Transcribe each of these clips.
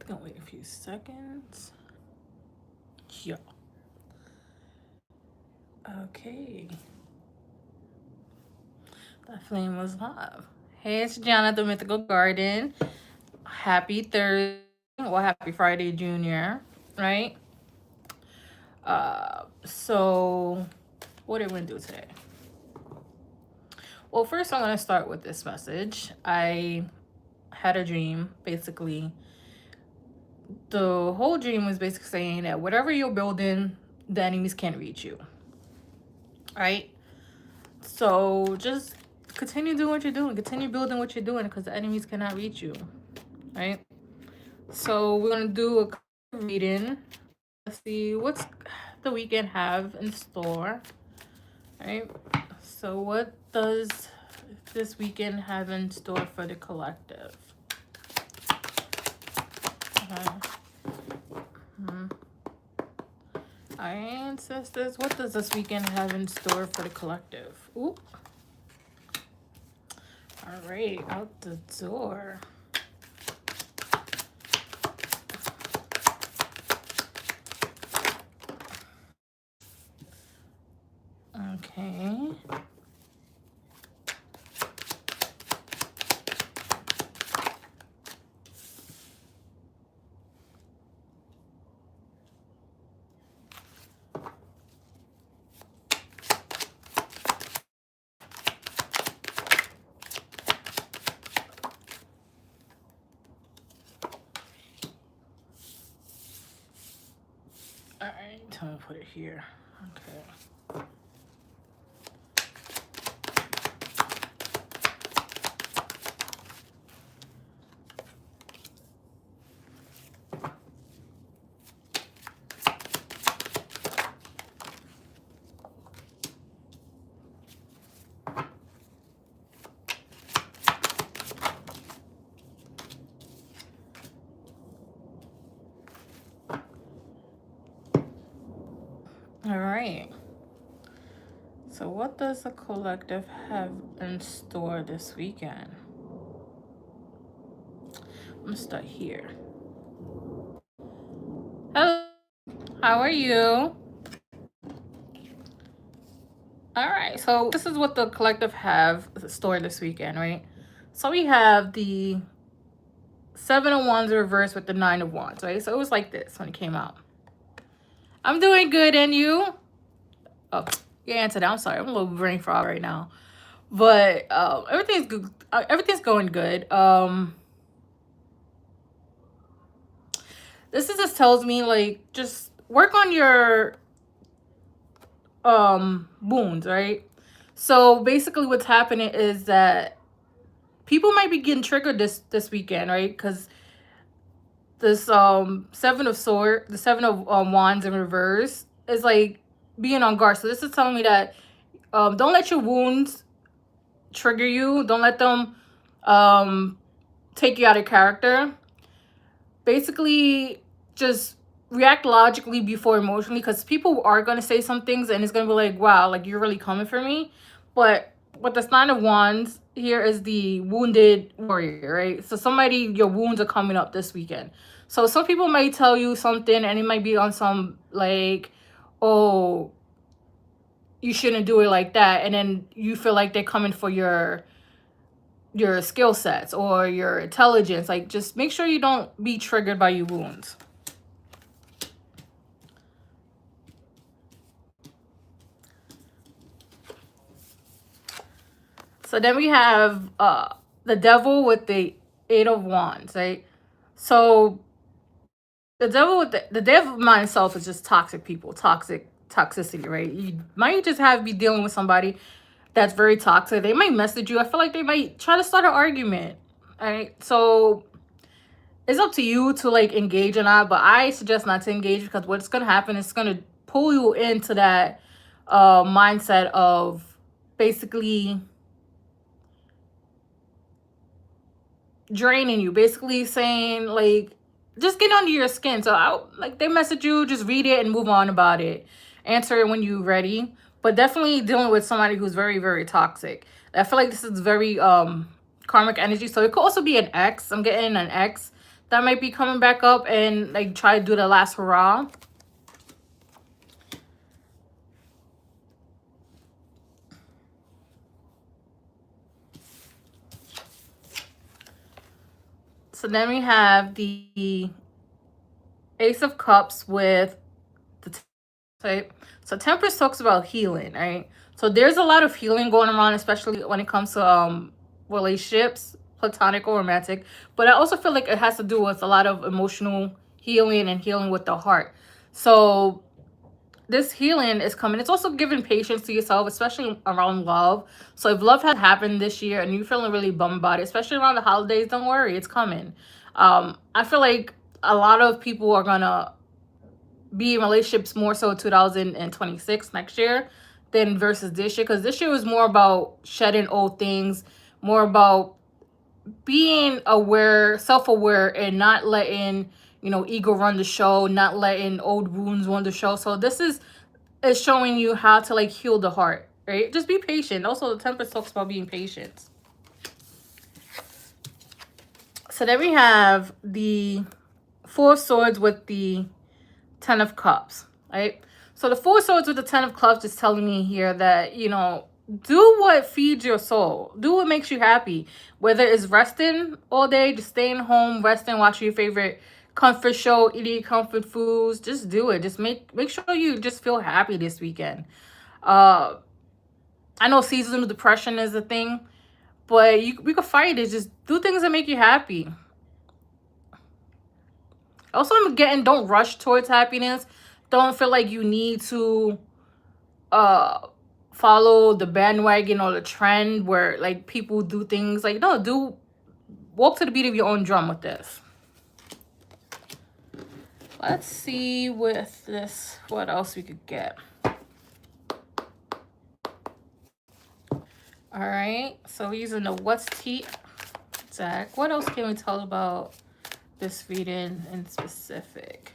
Gonna wait a few seconds. Yeah. Okay. That flame was live. Hey, it's Gianna, the Mythical Garden. Happy Thursday. Well, happy Friday, Junior. Right? So what are we gonna do today? Well, first I'm gonna start with this message. I had a dream, basically. The whole dream was basically saying that whatever you're building, the enemies can't reach you. Right? So just continue doing what you're doing. Continue building what you're doing because the enemies cannot reach you. Right? So we're gonna do a reading. Let's see what's the weekend have in store. Right? So what does this weekend have in store for the collective? Our ancestors, what does this weekend have in store for the collective? Ooh. All right, out the door. Okay. All right, I'm gonna put it here. Okay. All right. So what does the collective have in store this weekend? I'm gonna start here. Hello, how are you? All right, so this is what the collective have stored this weekend, right? So we have the 7 of Wands reversed with the 9 of Wands, right? So it was like this when it came out. I'm doing good, and you? Oh, you answered that. I'm sorry, I'm a little brain fog right now, but everything's good. Everything's going good. This is just tells me like just work on your wounds, right? So basically, what's happening is that people might be getting triggered this weekend, right? Because this the 7 of Wands in reverse is like being on guard. So this is telling me that don't let your wounds trigger you. Don't let them take you out of character. Basically, just react logically before emotionally, because people are going to say some things and it's going to be like, wow, like you're really coming for me. But with the 9 of Wands here is the wounded warrior, right? So somebody, your wounds are coming up this weekend. So some people might tell you something and it might be on some like, oh, you shouldn't do it like that. And then you feel like they're coming for your skill sets or your intelligence. Like, just make sure you don't be triggered by your wounds. So then we have the devil with the 8 of Wands, right? So the devil with the devil mind itself is just toxic people, toxicity, right? You might just be dealing with somebody that's very toxic. They might message you. I feel like they might try to start an argument. All right. So it's up to you to like engage or not, but I suggest not to engage, because what's gonna happen is it's gonna pull you into that mindset of basically draining you, basically saying like just get under your skin. So like they message you, just read it and move on about it. Answer it when you're ready. But definitely dealing with somebody who's very, very toxic. I feel like this is very karmic energy. So it could also be an ex. I'm getting an ex that might be coming back up and like try to do the last hurrah. So then we have the Ace of Cups with the type. So Temperance talks about healing, right? So there's a lot of healing going around, especially when it comes to relationships, platonic or romantic. But I also feel like it has to do with a lot of emotional healing and healing with the heart. So this healing is coming. It's also giving patience to yourself, especially around love. So if love had happened this year and you're feeling really bummed about it, especially around the holidays, don't worry, it's coming. I feel like a lot of people are gonna be in relationships more so 2026 next year than versus this year, because this year was more about shedding old things, more about being aware, self-aware, and not letting ego run the show, not letting old wounds run the show. So this is showing you how to like heal the heart, right? Just be patient. Also, the Tempest talks about being patient. So then we have the Four of Swords with the Ten of Cups, right? So the Four of Swords with the Ten of Cups is telling me here that, do what feeds your soul. Do what makes you happy. Whether it's resting all day, just staying home, resting, watching your favorite comfort show, eating comfort foods, just do it. Just make sure you just feel happy this weekend. I know seasonal depression is a thing, but we could fight it. Just do things that make you happy. Also, don't rush towards happiness. Don't feel like you need to follow the bandwagon or the trend where like people do things. Like, no, walk to the beat of your own drum with this. Let's see with this what else we could get. All right, so we're using the What's Tea deck. What else can we tell about this reading in specific?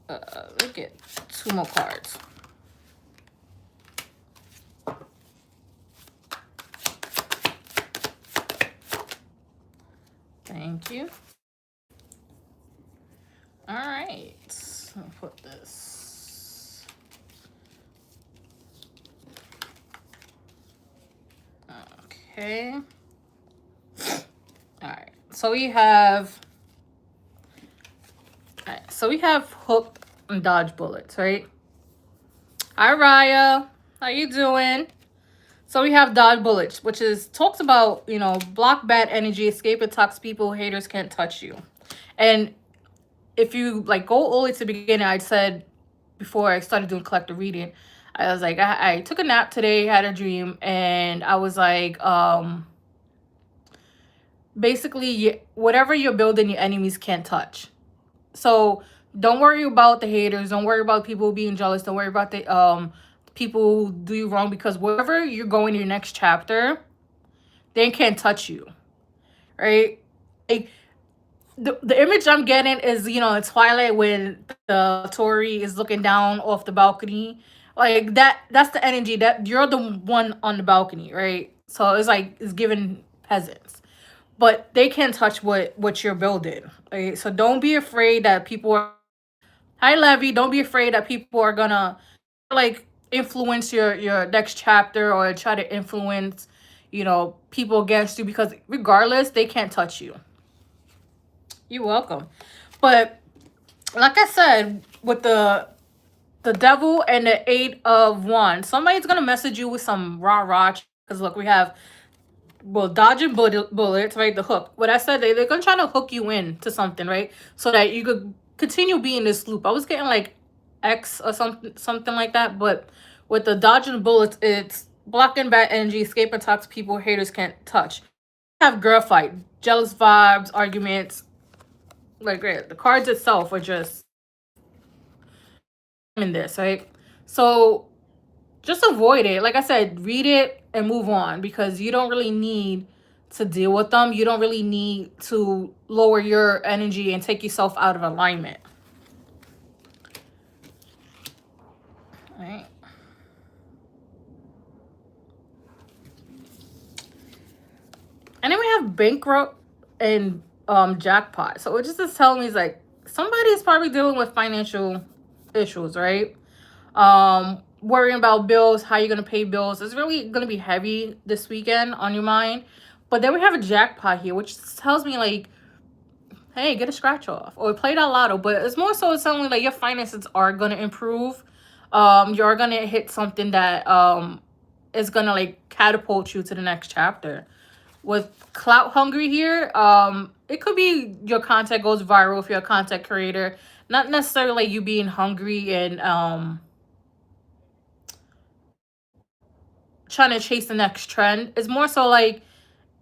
Let's get 2 more cards. Thank you. All right, I'll put this. Okay. All right, so we have. All right, so we have hook and dodge bullets, right? Hi, Raya. How you doing? So we have dodge bullets, which is talks about, block bad energy, escape attacks people, haters can't touch you. And if you like go all the way to the beginning, I said before I started doing collective reading, I was like, I took a nap today, had a dream, and I was like, basically, whatever you're building, your enemies can't touch. So don't worry about the haters. Don't worry about people being jealous. Don't worry about the people who do you wrong, because wherever you're going in your next chapter, they can't touch you, right? Like, the image I'm getting is, in Twilight when the Tori is looking down off the balcony. Like that's the energy that you're the one on the balcony, right? So it's like it's given peasants. But they can't touch what you're building. Right? So don't be afraid that people are Hi Levy, don't be afraid that people are gonna like influence your next chapter or try to influence, people against you, because regardless, they can't touch you. You're welcome. But like I said, with the devil and the 8 of Wands, somebody's gonna message you with some rah-rah. Because look, we have dodging bullets, right? The hook. What I said, they're gonna try to hook you in to something, right? So that you could continue being this loop. I was getting like X or something like that, but with the dodging bullets, it's blocking bad energy, escape attacks people haters can't touch. Have girl fight, jealous vibes, arguments. Like, great. The cards itself are just in this, right? So just avoid it. Like I said, read it and move on, because you don't really need to deal with them. You don't really need to lower your energy and take yourself out of alignment. All right. And then we have bankrupt and jackpot. So it just is telling me is like somebody is probably dealing with financial issues, right? Worrying about bills, how you're gonna pay bills. It's really gonna be heavy this weekend on your mind. But then we have a jackpot here, which tells me like, hey, get a scratch off or play that lotto. But it's more so it's telling me like your finances are gonna improve. You're gonna hit something that is gonna like catapult you to the next chapter. With clout hungry here, it could be your content goes viral if you're a content creator. Not necessarily like you being hungry and trying to chase the next trend. It's more so like,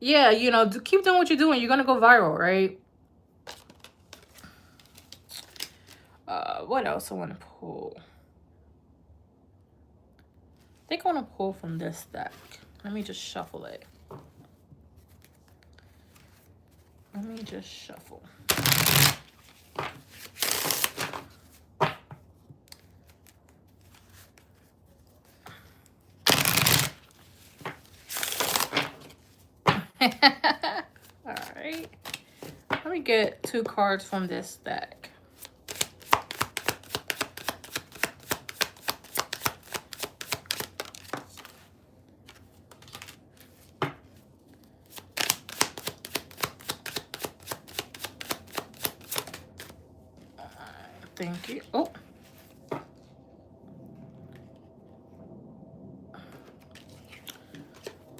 yeah, you know, keep doing what you're doing. You're gonna go viral, right? What else I want to pull? I think I want to pull from this deck. Let me just shuffle it. Let me just shuffle. All right. Let me get 2 cards from this deck. Thank you. Oh.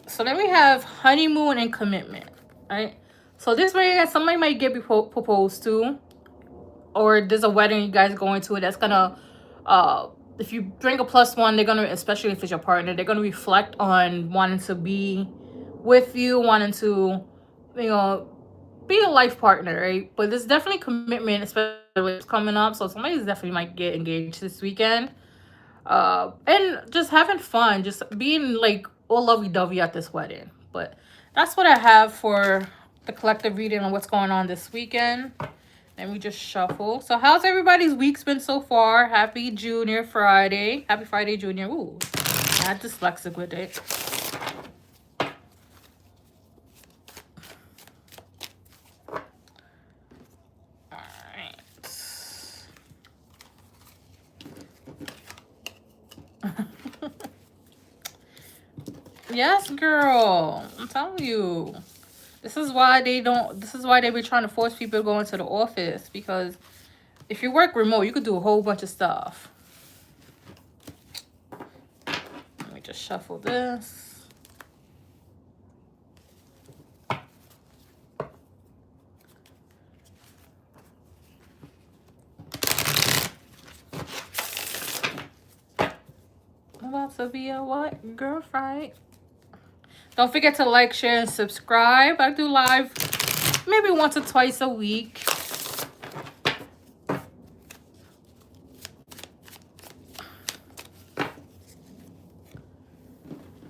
So then we have honeymoon and commitment, right? So this way somebody might get proposed to, or there's a wedding you guys going to that's gonna, if you bring a +1, they're gonna, especially if it's your partner, they're gonna reflect on wanting to be with you, wanting to, you know, be a life partner, right? But there's definitely commitment, especially it's coming up. So somebody's definitely might get engaged this weekend. And just having fun, just being like all lovey-dovey at this wedding. But that's what I have for the collective reading on what's going on this weekend. And we just shuffle. So how's everybody's week's been so far? Happy Junior Friday. Happy Friday, Junior. Ooh, I had dyslexic with it. Yes, girl. I'm telling you. This is why they be trying to force people to go into the office, because if you work remote, you could do a whole bunch of stuff. Let me just shuffle this. I'm about to be a what? Girl fight. Don't forget to like, share, and subscribe. I do live maybe once or twice a week.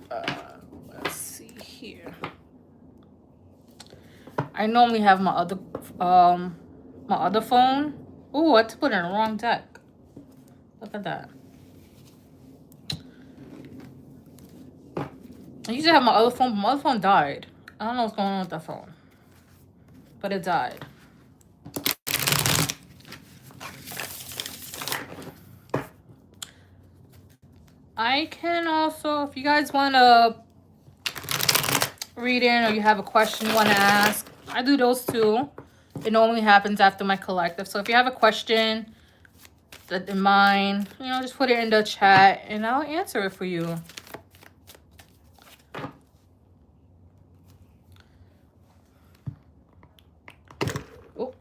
Let's see here. I normally have my other phone. Ooh, I put it in the wrong deck. Look at that. I usually have my other phone, but my other phone died. I don't know what's going on with that phone, but it died. I can also, if you guys want to read in or you have a question you want to ask, I do those too. It normally happens after my collective. So if you have a question that in mind, you know, just put it in the chat and I'll answer it for you. Oh.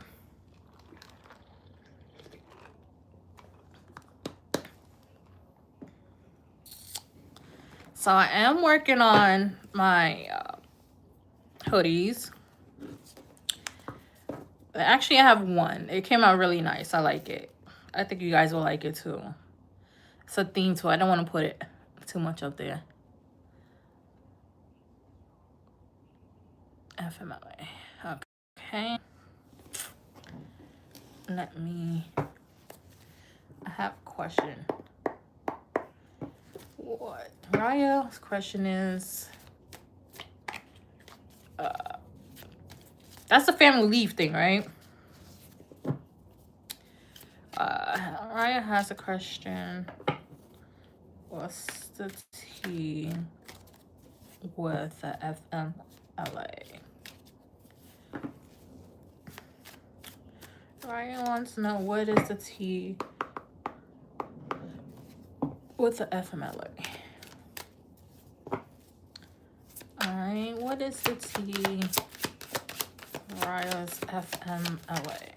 So I am working on my hoodies. Actually, I have one. It came out really nice. I like it. I think you guys will like it too. It's a theme to it. I don't want to put it too much up there. FMLA. Okay. Let me. I have a question. What? Raya's question is. That's the family leave thing, right? Raya has a question. What's the tea with the FMLA? Ryan wants to know what is the tea with the FMLA. Alright, what is the tea? Raya's FMLA.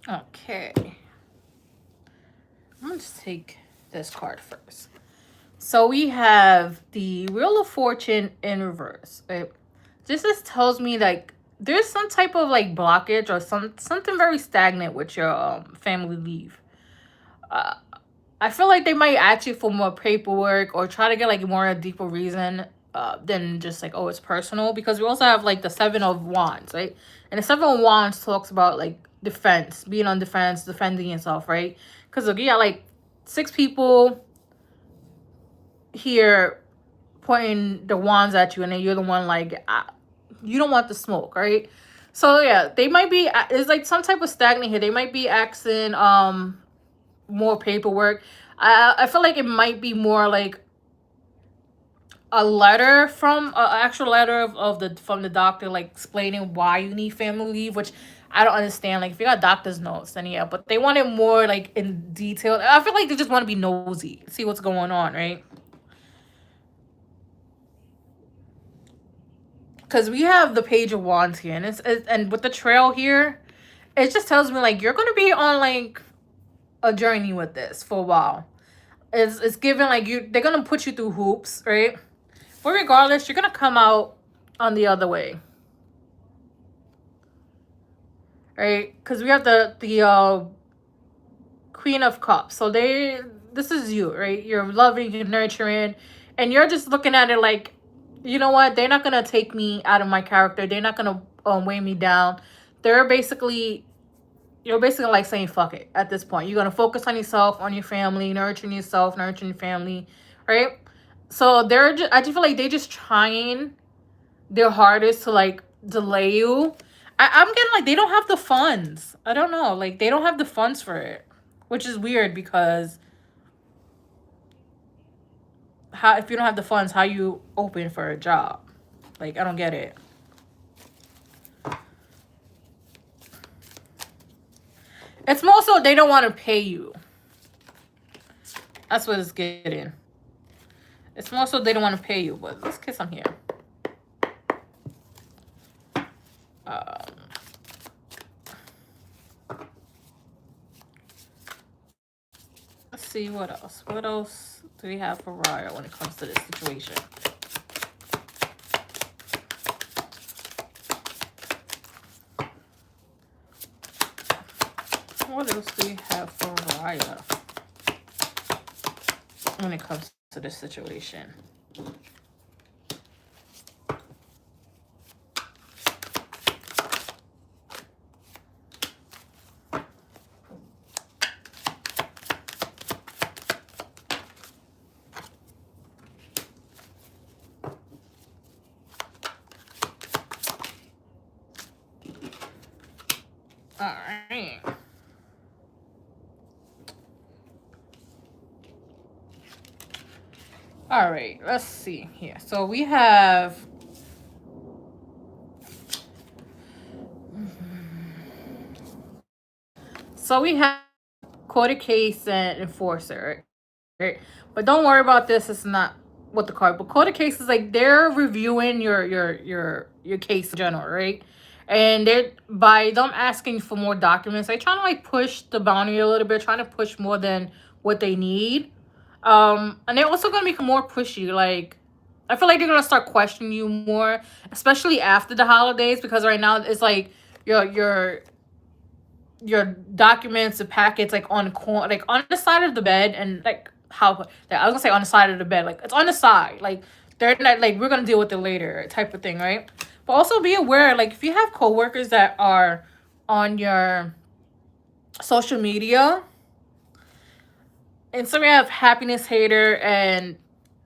Okay. I'm gonna just take this card first. So we have the Wheel of Fortune in reverse. Right? This just tells me like there's some type of like blockage or something very stagnant with your family leave. I feel like they might ask you for more paperwork or try to get like more a deeper reason than just like, oh, it's personal. Because we also have like the Seven of Wands, right? And the Seven of Wands talks about like defense, being on defense, defending yourself, right? Because look, you got like 6 people here pointing the wands at you, and then you're the one like, you don't want the smoke, right? So yeah, they might be, it's like some type of stagnant here. They might be asking more paperwork. I feel like it might be more like a letter from an actual letter from the doctor, like explaining why you need family leave, which I don't understand. Like if you got doctor's notes, then yeah, but they want it more like in detail. I feel like they just want to be nosy, see what's going on, right? Because we have the Page of Wands here, and and with the trail here, it just tells me like you're gonna be on like a journey with this for a while. It's given like they're gonna put you through hoops, right? But regardless, you're gonna come out on the other way, right? Because we have the Queen of Cups. So this is you, right? You're loving, you're nurturing, and you're just looking at it like, you know what? They're not gonna take me out of my character. They're not gonna weigh me down. You're basically like saying fuck it at this point. You're gonna focus on yourself, on your family, nurturing yourself, nurturing your family, right? So I just feel like they're just trying their hardest to like delay you. I'm getting like they don't have the funds. I don't know, like they don't have the funds for it, which is weird because how if you don't have the funds, how you open for a job? Like I don't get it. It's more so they don't want to pay you. That's what it's getting. It's more so they don't want to pay you, but let's get some here. Let's see what else. What else do we have for Raya when it comes to this situation? What else do we have for Raya when it comes to this situation? All right. All right, let's see here. So we have So we have quarter case and enforcer, right? But don't worry about this. It's not what the card. But quarter case is like they're reviewing your case in general, right? And they're by them asking for more documents, they're trying to like push the boundary a little bit, trying to push more than what they need. And they're also gonna become more pushy. Like I feel like they're gonna start questioning you more, especially after the holidays, because right now it's like your documents, the packets, like on like on the side of the bed, and like how like, I was gonna say on the side of the bed, like it's on the side, like they're not like we're gonna deal with it later type of thing, right? But also be aware, like if you have coworkers that are on your social media, and so we have happiness hater and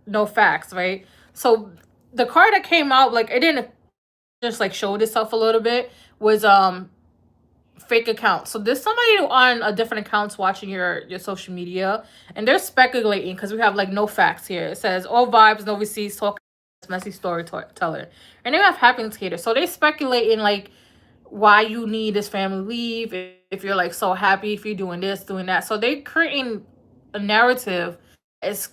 no facts, right? So the card that came out, like it didn't just like showed itself a little bit, was fake account. So there's somebody on a different accounts watching your social media, and they're speculating because we have like no facts here. It says all vibes, no receipts, talk messy storyteller, and they have happiness hater. So they speculating like why you need this family leave if you're like so happy, if you're doing this, doing that. So they creating a narrative. It's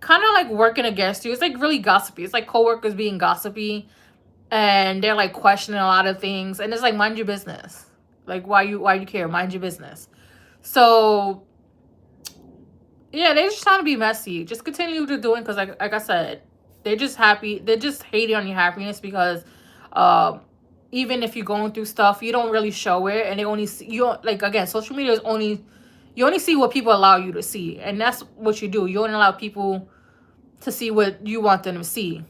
kind of like working against you. It's like really gossipy. It's like coworkers being gossipy, and they're like questioning a lot of things, and it's like mind your business. Like why you care? Mind your business. So yeah, they're just trying to be messy. Just continue to doing because like I said, they're just happy. They're just hating on your happiness because even if you're going through stuff, you don't really show it, and they only see you. Like again, social media is only you only see what people allow you to see, and that's what you do. You don't allow people to see what you want them to see.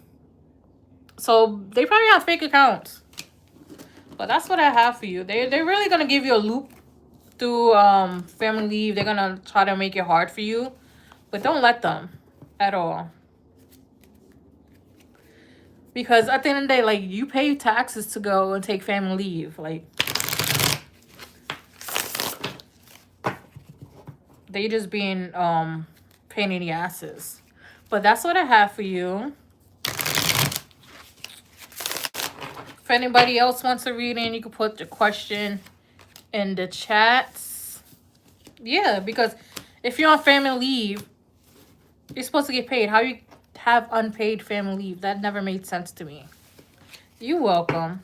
So they probably have fake accounts. But that's what I have for you. They're really gonna give you a loop through family leave. They're gonna try to make it hard for you, but don't let them at all. Because at the end of the day, like you pay taxes to go and take family leave. Like they just being pain in the asses. But that's what I have for you. If anybody else wants to read in, you can put the question in the chats. Yeah, because if you're on family leave, you're supposed to get paid. How you have unpaid family leave? That never made sense to me. You're welcome.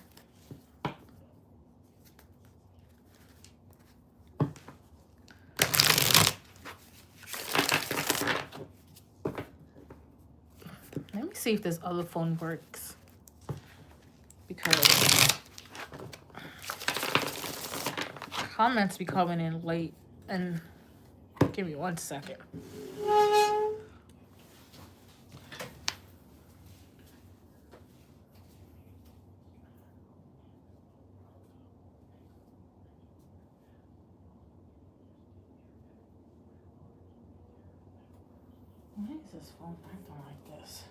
Let me see if this other phone works. Because comments be coming in late. And give me 1 second. Why is this phone acting like this?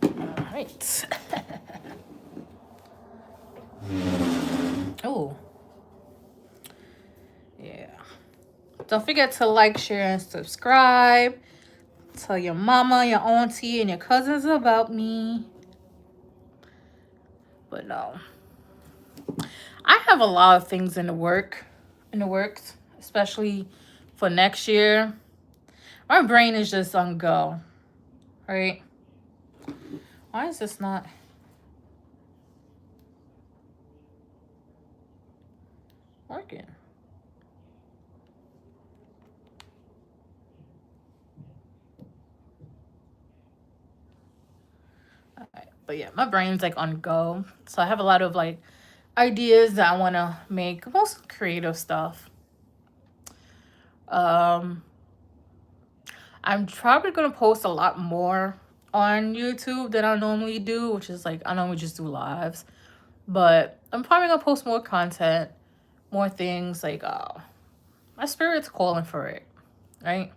All right. Oh. Yeah. Don't forget to like, share, and subscribe. Tell your mama, your auntie, and your cousins about me. But no. I have a lot of things in the works, especially for next year. My brain is just on go. Right? Why is this not working? Alright. But yeah, my brain's like on go. So I have a lot of like ideas that I want to make, most creative stuff. I'm probably going to post a lot more on YouTube than I normally do, which is like I normally just do lives. But I'm probably going to post more content, more things like my spirit's calling for it, right?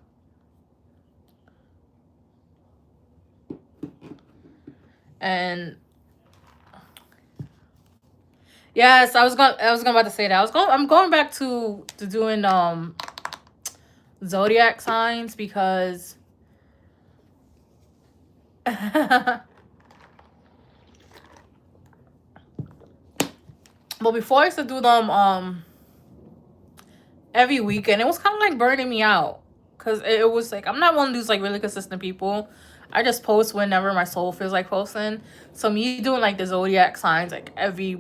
And yes, I was going about to say that. I'm going back to doing zodiac signs because but before I used to do them every week, and it was kind of like burning me out because it was like I'm not one of those like really consistent people. I just post whenever my soul feels like posting. So me doing like the zodiac signs like every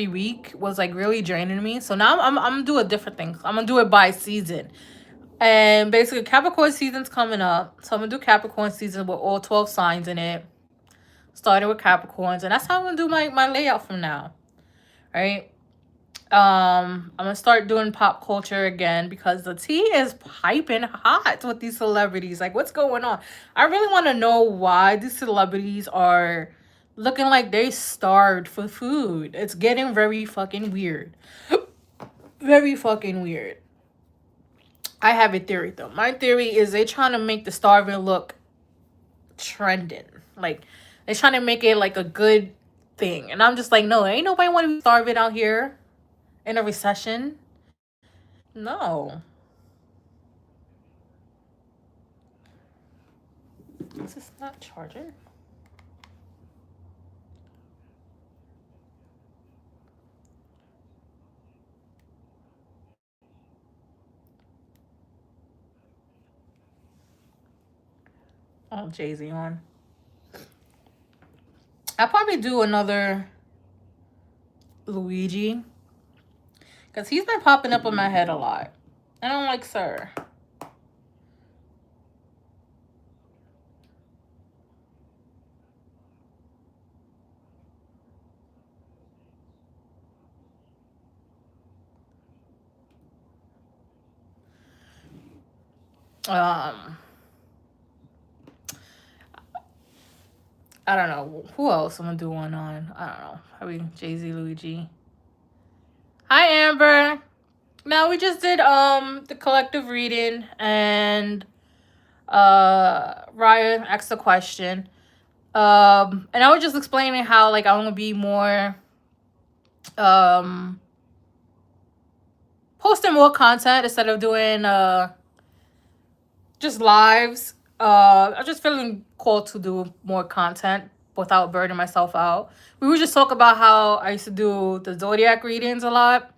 week was like really draining me. So now I'm gonna do a different thing. I'm gonna do it by season. And basically Capricorn season's coming up. So I'm gonna do Capricorn season with all 12 signs in it. Starting with Capricorns, and that's how I'm gonna do my layout from now. Right? I'm gonna start doing pop culture again because the tea is piping hot with these celebrities. Like, what's going on? I really want to know why these celebrities are looking like they starved for food. It's getting very fucking weird. Very fucking weird. I have a theory though. My theory is they trying to make the starving look trending. Like, they're trying to make it like a good thing. And I'm just like, no, ain't nobody want to be starving out here in a recession. No. Is this not charging? Oh, Jay-Z on. I'll probably do another Luigi. Because he's been popping up in my head a lot. I don't like Sir. Um, I don't know. Who else I'm going to do one on? I don't know. Probably Jay-Z, Luigi. Hi, Amber. Now we just did the collective reading, and Ryan asked a question. And I was just explaining how like I want to be more posting more content instead of doing just lives. I'm just feeling called to do more content without burning myself out. We were just talking about how I used to do the zodiac readings a lot,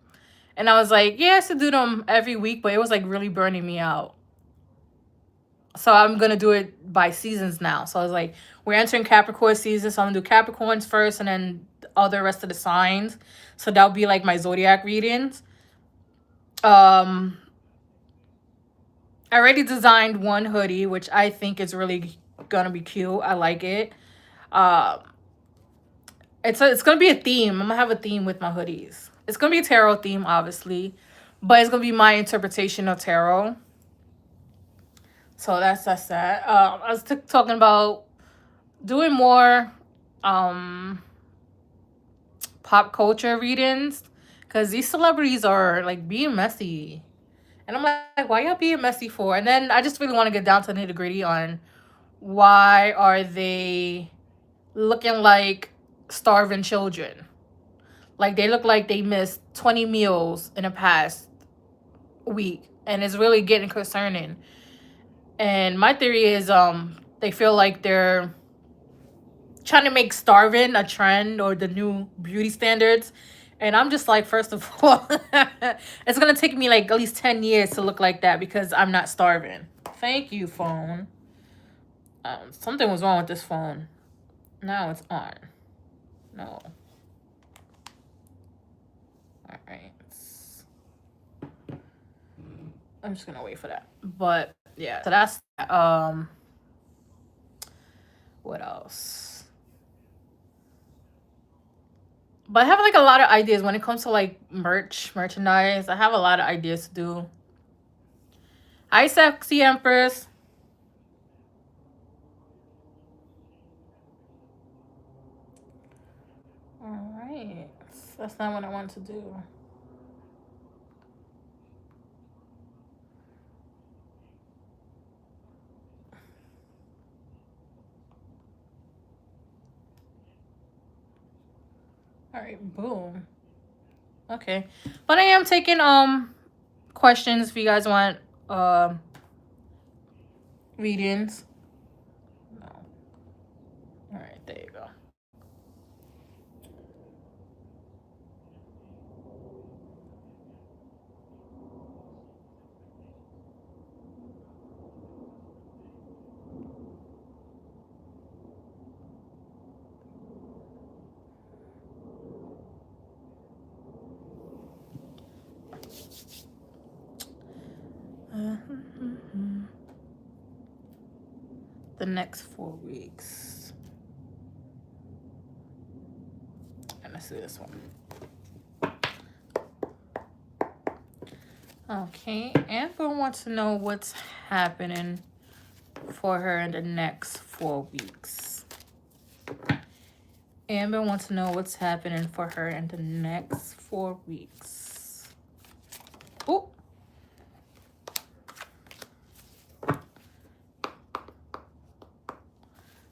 and I was like, yeah, I used to do them every week, but it was like really burning me out. So I'm gonna do it by seasons now. So I was like, we're entering Capricorn season, so I'm gonna do Capricorns first, and then the other rest of the signs. So that'll be like my zodiac readings. I already designed one hoodie, which I think is really gonna be cute. I like it. Um, it's gonna be a theme. I'm gonna have a theme with my hoodies. It's gonna be a tarot theme, obviously, but it's gonna be my interpretation of tarot. So that's that. I was talking about doing more pop culture readings because these celebrities are like being messy. And I'm like, why y'all being messy for? And then I just really want to get down to the nitty gritty on why are they looking like starving children? Like they look like they missed 20 meals in the past week. And it's really getting concerning. And my theory is they feel like they're trying to make starving a trend or the new beauty standards. And I'm just like, first of all, it's going to take me like at least 10 years to look like that because I'm not starving. Thank you, phone. Something was wrong with this phone. Now it's on. No. All right. I'm just going to wait for that. But yeah, so that's what else? But I have like a lot of ideas when it comes to like merchandise. I have a lot of ideas to do. Hi, Sexy Empress. All right. That's not what I want to do. All right, boom. Okay. But I am taking questions if you guys want readings. No. All right, there you go. The next 4 weeks. And let's do this one. Okay, Amber wants to know what's happening for her in the next 4 weeks. Amber wants to know what's happening for her in the next 4 weeks. Oh.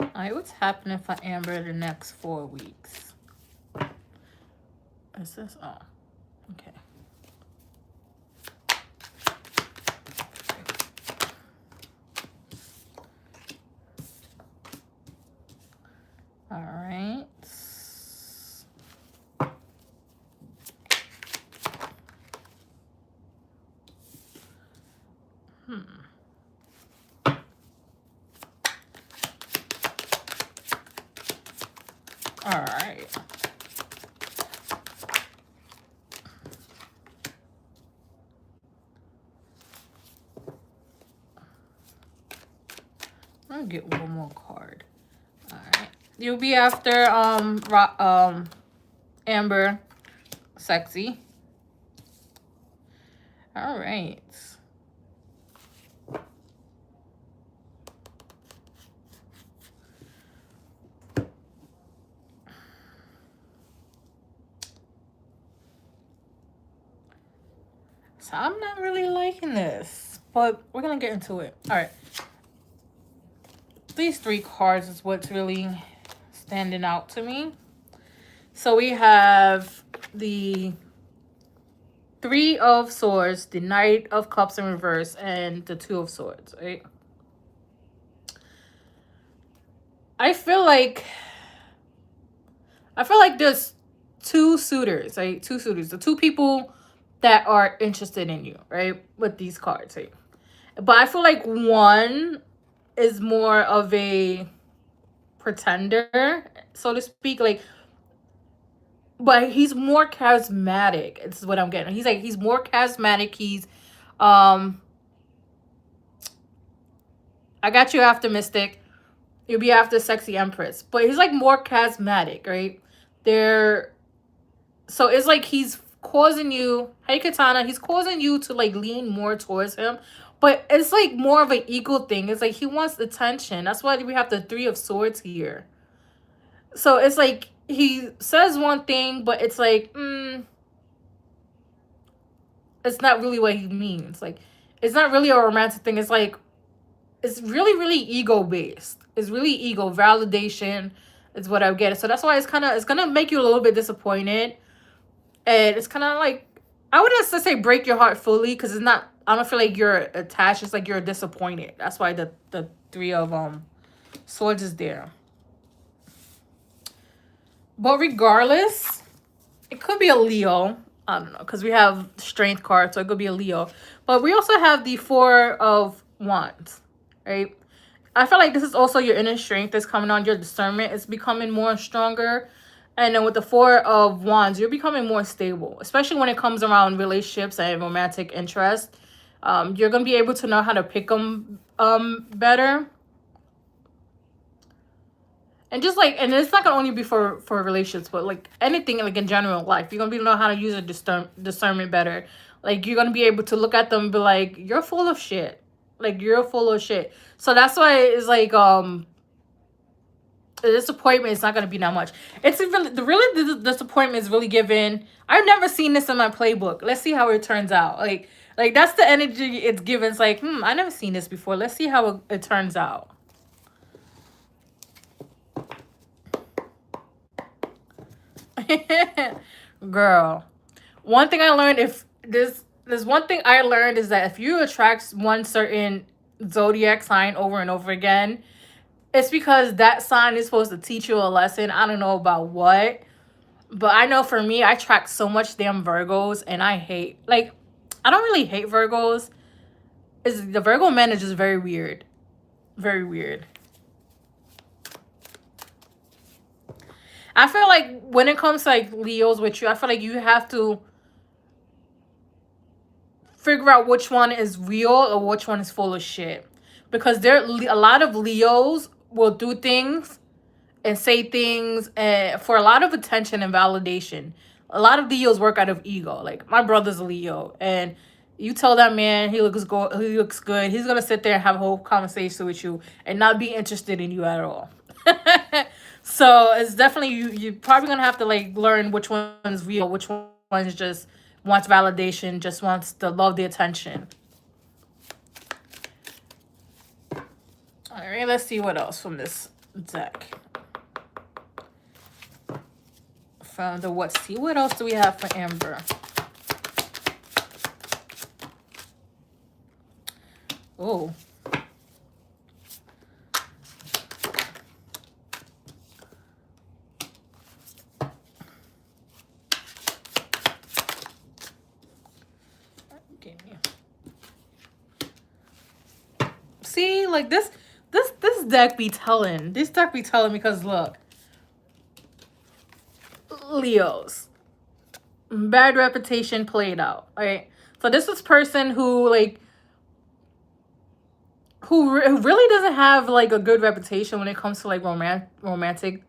Alright, what's happening for Amber in the next 4 weeks? Is this? Oh, okay. All right. All right. I'll get one more card. All right. You'll be after Amber, sexy. All right. So I'm not really liking this, but we're gonna get into it. All right. These 3 cards is what's really standing out to me. So we have the 3 of Swords, the Knight of Cups in reverse, and the 2 of Swords, right? I feel like there's 2 suitors, right? 2 suitors. The 2 people that are interested in you, right? With these cards, right? But I feel like one is more of a pretender, so to speak. Like, but he's more charismatic. This is what I'm getting. He's more charismatic. He's I got you after Mystic. You'll be after Sexy Empress. But he's like more charismatic, right? So it's like he's causing you, hey Katana, he's causing you to like lean more towards him. But it's like more of an ego thing. It's like he wants attention. That's why we have the 3 of Swords here. So it's like he says one thing, but it's like, it's not really what he means. Like, it's not really a romantic thing. It's like, it's really, really ego-based. It's really ego. Validation is what I get. So that's why it's gonna make you a little bit disappointed. And it's kind of like, I wouldn't say break your heart fully, because it's not, I don't feel like you're attached. It's like you're disappointed. That's why the 3 of Swords is there. But regardless, it could be a Leo. I don't know, because we have Strength card, so it could be a Leo. But we also have the 4 of Wands, right? I feel like this is also your inner strength that's coming on. Your discernment is becoming more stronger. And then with the 4 of Wands, you're becoming more stable, especially when it comes around relationships and romantic interest. You're going to be able to know how to pick them better. And just like, and it's not going to only be for relationships, but like anything like in general life. You're going to be know how to use a discernment better. Like, you're going to be able to look at them and be like, you're full of shit. Like, you're full of shit. So that's why it's like, the disappointment is not going to be that much. It's really, the disappointment is really given. I've never seen this in my playbook. Let's see how it turns out. Like that's the energy it's given. It's like, I never seen this before. Let's see how it turns out. Girl, one thing I learned, there's one thing I learned, is that if you attract one certain zodiac sign over and over again, it's because that sign is supposed to teach you a lesson. I don't know about what, but I know for me, I attract so much damn Virgos, and I don't really hate Virgos. The Virgo man is just very weird. Very weird. I feel like when it comes to like Leos with you, I feel like you have to figure out which one is real or which one is full of shit. Because a lot of Leos will do things and say things for a lot of attention and validation. A lot of Leos work out of ego. Like my brother's a Leo, and you tell that man he looks good, he's gonna sit there and have a whole conversation with you and not be interested in you at all. So it's definitely you're probably gonna have to like learn which one's real, which one's just wants validation, just wants the love, the attention. All right, let's see what else from this deck. From the what? See what else do we have for Amber? Oh. See, like this deck be telling. This deck be telling because look. Leos. Bad reputation played out. Right? So this is person who like who really doesn't have like a good reputation when it comes to like romantic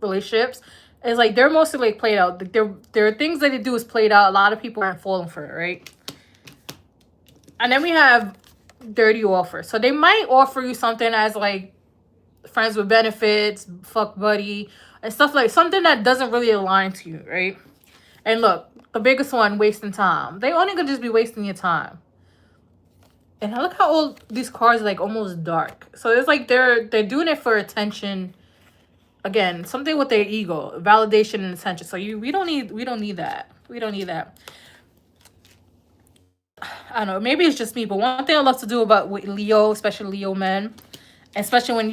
relationships. It's like they're mostly like played out. There are things that they do is played out. A lot of people aren't falling for it, right? And then we have dirty offer. So they might offer you something as like friends with benefits, fuck buddy, and stuff like something that doesn't really align to you, right? And look, the biggest one, wasting time. They only gonna just be wasting your time. And I look how all these cards are like almost dark. So it's like they're doing it for attention. Again, something with their ego, validation and attention. So we don't need that. We don't need that. I don't know, maybe it's just me, but one thing I love to do about with Leo, especially Leo men, especially when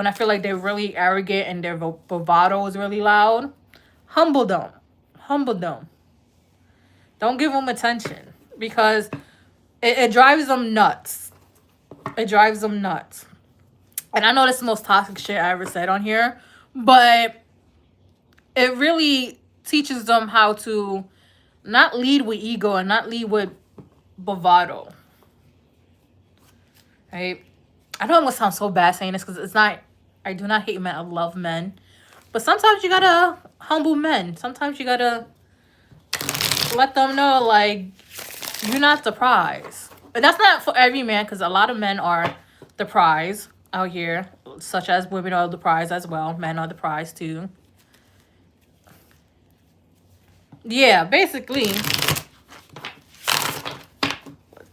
I feel like they're really arrogant and their bravado is really loud, humble them. Don't give them attention because it drives them nuts. And I know this is the most toxic shit I ever said on here, but it really teaches them how to not lead with ego and not lead with bravado. Right? I know it must sound so bad saying this because it's not. I do not hate men. I love men. But sometimes you gotta humble men. Sometimes you gotta let them know, like, you're not the prize. But that's not for every man because a lot of men are the prize out here. Such as women are the prize as well. Men are the prize too. Yeah, basically.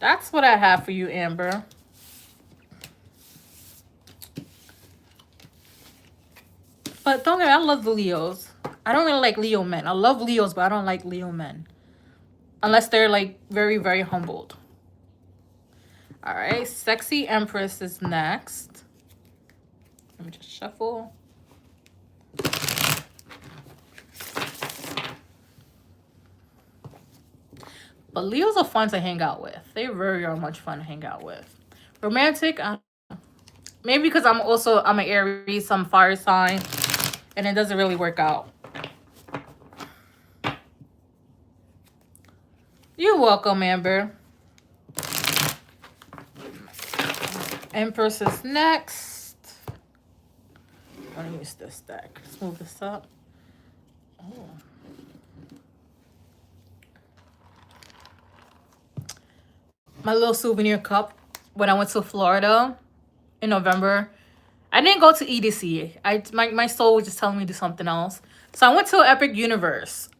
That's what I have for you, Amber. But don't get me, I love the Leos. I don't really like Leo men. I love Leos, but I don't like Leo men. Unless they're like very, very humbled. All right, Sexy Empress is next. Let me just shuffle. But Leos are fun to hang out with. They very are much fun to hang out with. Romantic, maybe because I'm an Aries, some fire sign, and it doesn't really work out. You're welcome, Amber. Empress is next. I'm gonna use this deck. Let's move this up. Oh. My little souvenir cup when I went to Florida in November. I didn't go to EDC. My soul was just telling me to do something else. So I went to Epic Universe.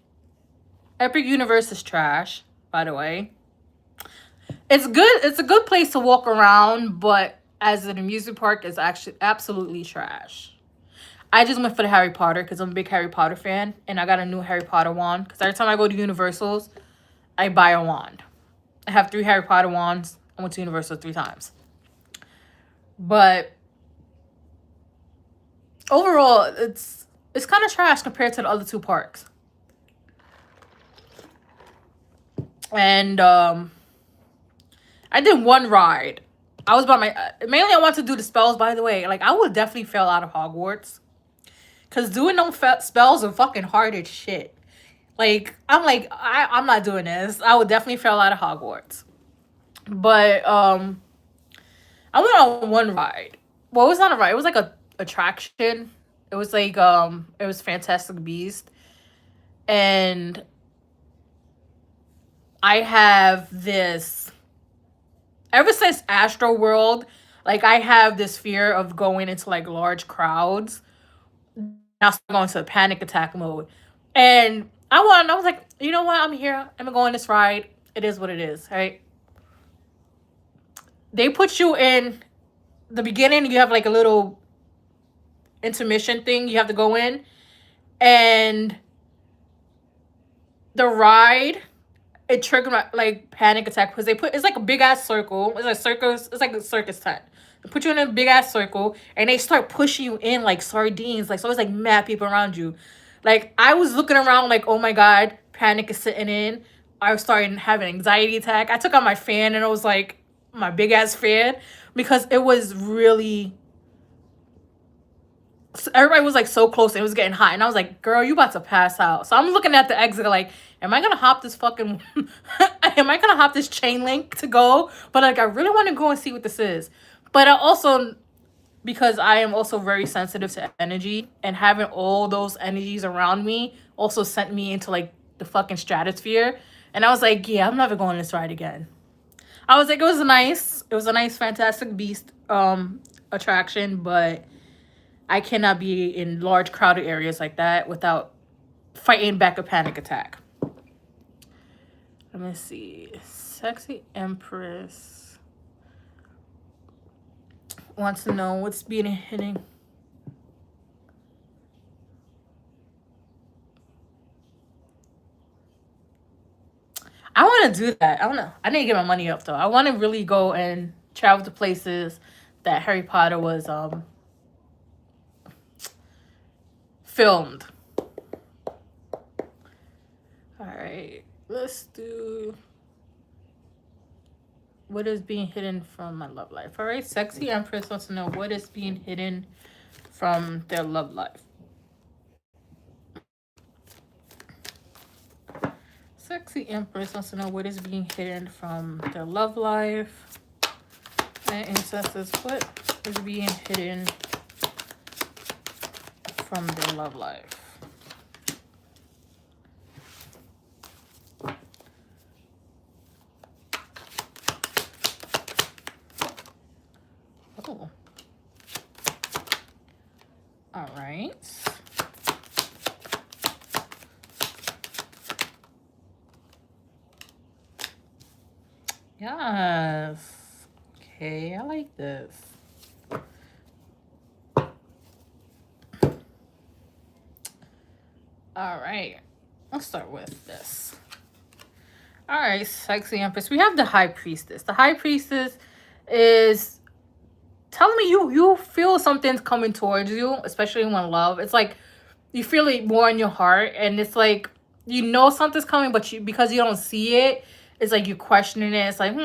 Epic Universe is trash, by the way. It's good. It's a good place to walk around, but as an amusement park, it's actually absolutely trash. I just went for the Harry Potter because I'm a big Harry Potter fan, and I got a new Harry Potter wand. Because every time I go to Universals, I buy a wand. I have 3 Harry Potter wands. I went to Universal 3 times. But overall, it's kind of trash compared to the other 2 parks. And I did 1 ride. I was by mainly I want to do the spells, by the way. Like, I would definitely fail out of Hogwarts. Because doing no spells are fucking hard as shit. Like, I'm not doing this. I would definitely fail out of Hogwarts. But I went on one ride. Well, it was not a ride. It was like a attraction. It was like it was Fantastic Beast, and I have this ever since Astro World. Like, I have this fear of going into like large crowds. Now I'm going to panic attack mode, and I was like, you know what? I'm here. I'm gonna go on this ride. It is what it is, right? They put you in the beginning. You have like a little intermission thing. You have to go in, and the ride, it triggered my like panic attack because they put, it's like a big ass circle. It's like circus. It's like a circus tent. They put you in a big ass circle and they start pushing you in like sardines. Like, so it's like mad people around you. Like, I was looking around like, oh my god, panic is sitting in. I was starting to have an anxiety attack. I took out my fan and it was like my big ass fan because it was really, everybody was like so close and it was getting hot, and I was like, girl, you about to pass out. So I'm looking at the exit like, am I gonna hop this fucking am I gonna hop this chain link to go? But like, I really want to go and see what this is. But I also, because I am also very sensitive to energy, and having all those energies around me also sent me into like the fucking stratosphere. And I was like, yeah, I'm never going on this ride again. I was like, it was a nice Fantastic Beast attraction, but I cannot be in large crowded areas like that without fighting back a panic attack. Let me see. Sexy Empress wants to know what's being hitting. I want to do that. I want to. I need to get my money up though. I want to really go and travel to places that Harry Potter was filmed. All right, let's do what is being hidden from my love life. All right, Sexy Empress wants to know what is being hidden from their love life. Sexy Empress wants to know what is being hidden from their love life. And ancestors, what is being hidden from their love life? Oh. All right. Yes. Okay, I like this. All right. Let's start with this. All right, Sexy Empress. We have the High Priestess. The High Priestess is telling me you feel something's coming towards you, especially when love. It's like you feel it more in your heart, and it's like you know something's coming, but because you don't see it, it's like you're questioning it. It's like,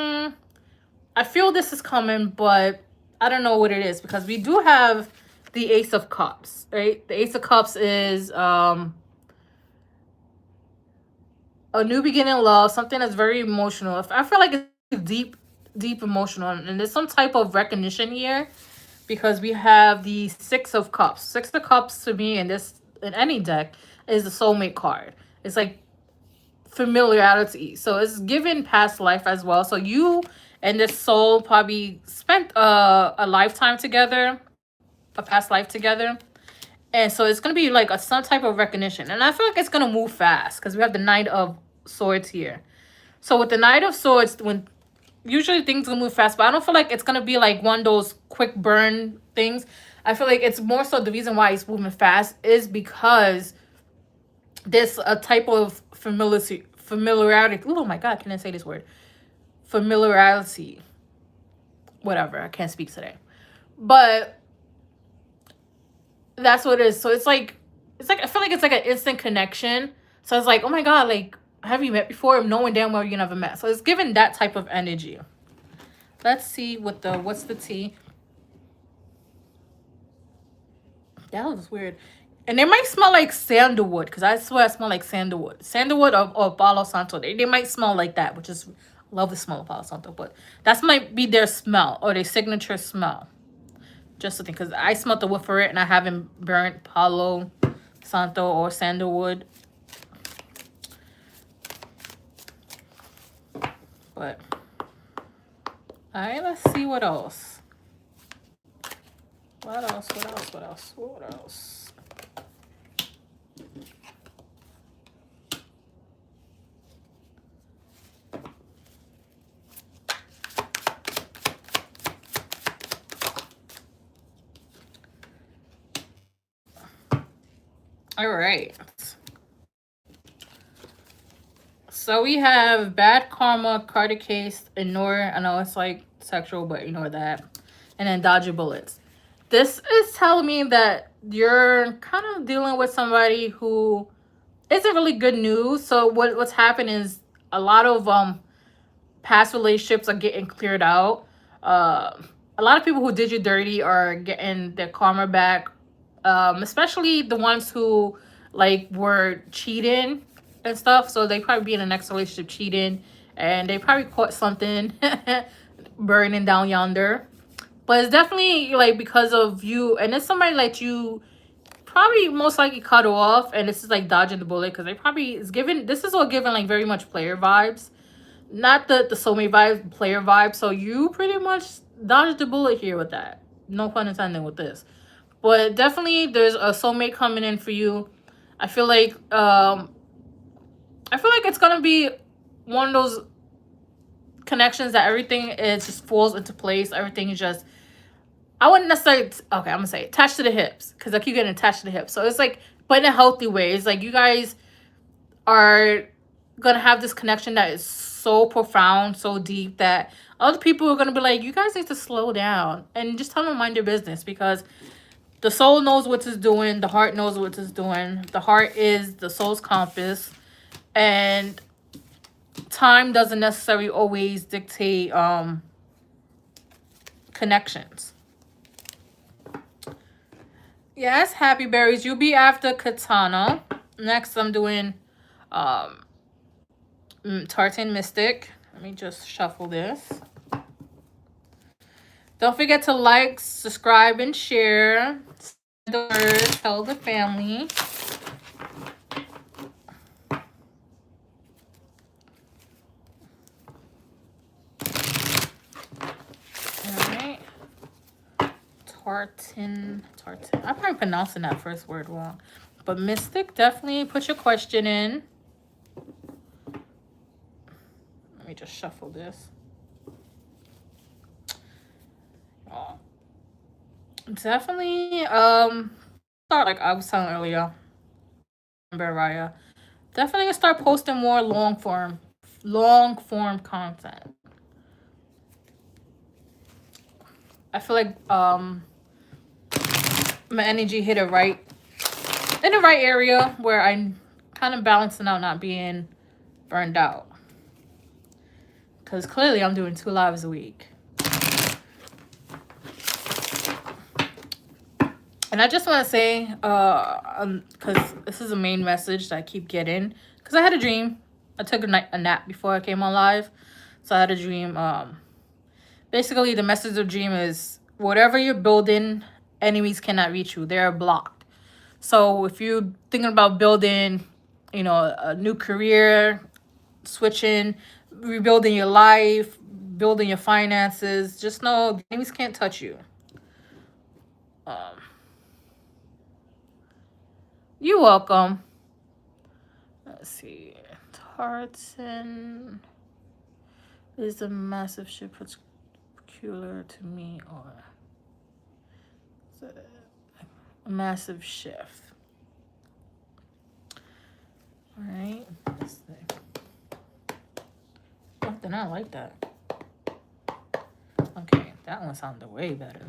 I feel this is coming, but I don't know what it is, because we do have the Ace of Cups, right? The Ace of Cups is a new beginning, love, something that's very emotional. I feel like it's deep emotional, and there's some type of recognition here, because we have the Six of Cups. Six of Cups to me in any deck is the soulmate card. It's like familiarity, so it's given past life as well. So you and this soul probably spent a lifetime together, a past life together, and so it's gonna be like some type of recognition. And I feel like it's gonna move fast because we have the Knight of Swords here. So with the Knight of Swords, when usually things will move fast, but I don't feel like it's gonna be like one of those quick burn things. I feel like it's more so the reason why it's moving fast is because there's a type of familiarity. Oh my god, can I say this word? Familiarity. Whatever, I can't speak today. But that's what it is. So it's like I feel like it's like an instant connection. So it's like, oh my god, like, have you met before? Knowing damn well you never met. So it's given that type of energy. Let's see what what's the tea. That was weird. And they might smell like sandalwood, because I swear I smell like sandalwood. Sandalwood or Palo Santo. They might smell like that, which is, love the smell of Palo Santo. But that might be their smell or their signature smell. Just to think, because I smelled the wood for it and I haven't burnt Palo Santo or sandalwood. But, alright, let's see what else. What else? All right. So we have bad karma, card a case, ignore. I know it's like sexual, but ignore that. And then dodge your bullets. This is telling me that you're kind of dealing with somebody who isn't really good news. So what's happened is a lot of past relationships are getting cleared out. A lot of people who did you dirty are getting their karma back. Especially the ones who like were cheating and stuff. So they probably be in the next relationship cheating, and they probably caught something burning down yonder. But it's definitely like because of you, and it's somebody like you probably most likely cut off, and this is like dodging the bullet because they probably is given. This is all given like very much player vibes, not the soulmate vibes, player vibes. So you pretty much dodged the bullet here with that. No pun intended with this. But definitely there's a soulmate coming in for you. I feel like it's gonna be one of those connections that everything is just falls into place. Everything is just, I wouldn't necessarily, okay, I'm gonna say attached to the hips, because I keep getting attached to the hips. So it's like, but in a healthy way. It's like you guys are gonna have this connection that is so profound, so deep, that other people are gonna be like, you guys need to slow down and just tell them to mind your business, because the soul knows what it's doing. The heart knows what it's doing. The heart is the soul's compass. And time doesn't necessarily always dictate connections. Yes, Happy Berries. You'll be after Katana. Next, I'm doing Tartan Mystic. Let me just shuffle this. Don't forget to like, subscribe, and share. Spread the word, tell the family. Alright. Tartan. I'm probably pronouncing that first word wrong. But Mystic, definitely put your question in. Let me just shuffle this. Oh. Definitely, like I was telling earlier, Raya, definitely start posting more long form content. I feel like my energy hit it right in the right area where I'm kind of balancing out, not being burned out. Because clearly I'm doing 2 lives a week. And I just want to say, because this is a main message that I keep getting. Because I had a dream. I took a nap before I came on live. So I had a dream. Basically, the message of the dream is, whatever you're building, enemies cannot reach you. They're blocked. So if you're thinking about building, you know, a new career, switching, rebuilding your life, building your finances, just know enemies can't touch you. You're welcome. Let's see. Tartan is a massive shift peculiar to me, or is it a massive shift? All right. Let's see. Oh, then I like that. Okay, that one sounded way better.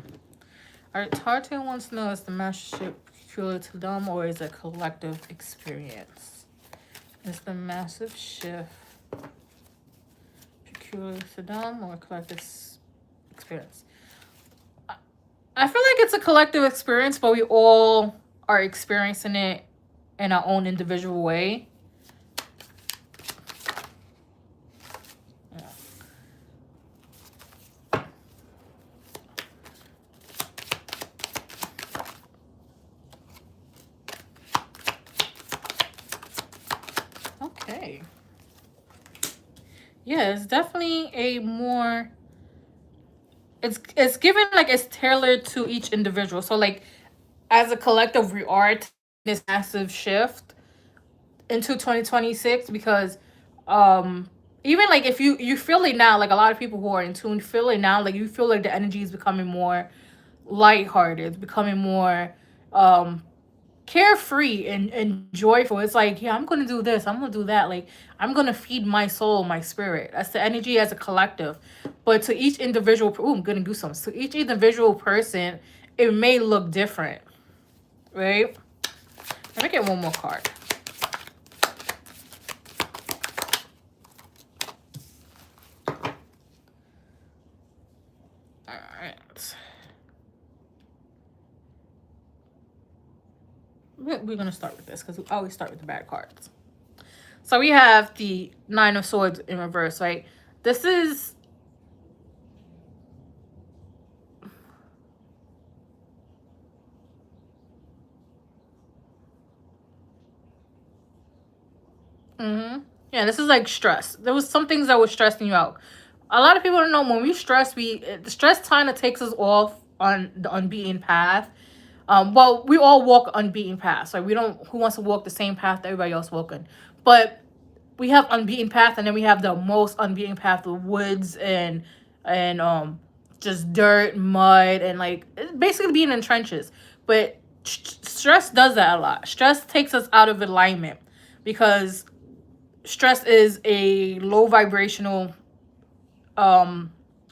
All right, Tartan wants to know, is the massive shift peculiar to them, or is it a collective experience? Is the massive shift peculiar to them or a collective experience? I feel like it's a collective experience, but we all are experiencing it in our own individual way. Okay. Yeah, it's definitely a more, it's given like it's tailored to each individual. So like as a collective we are taking this massive shift into 2026 because even like if you feel it now, like a lot of people who are in tune feel it now, like you feel like the energy is becoming more lighthearted, it's becoming more um carefree and joyful. It's like, yeah, I'm gonna do this, I'm gonna do that, like I'm gonna feed my soul, my spirit. That's the energy as a collective. But to each individual, I'm gonna do something. To each individual person, it may look different, right? Let me get one more card. All right. We're gonna start with this because we always start with the bad cards. So we have the Nine of Swords in reverse, right? This is yeah, this is like stress. There was some things that were stressing you out. A lot of people don't know when we stress, the stress kind of takes us off on the unbeaten path. Well, we all walk unbeaten paths. Like we don't. Who wants to walk the same path that everybody else walking? But we have unbeaten path, and then we have the most unbeaten path of woods and just dirt, mud, and like basically being in trenches. But stress does that a lot. Stress takes us out of alignment because stress is a low vibrational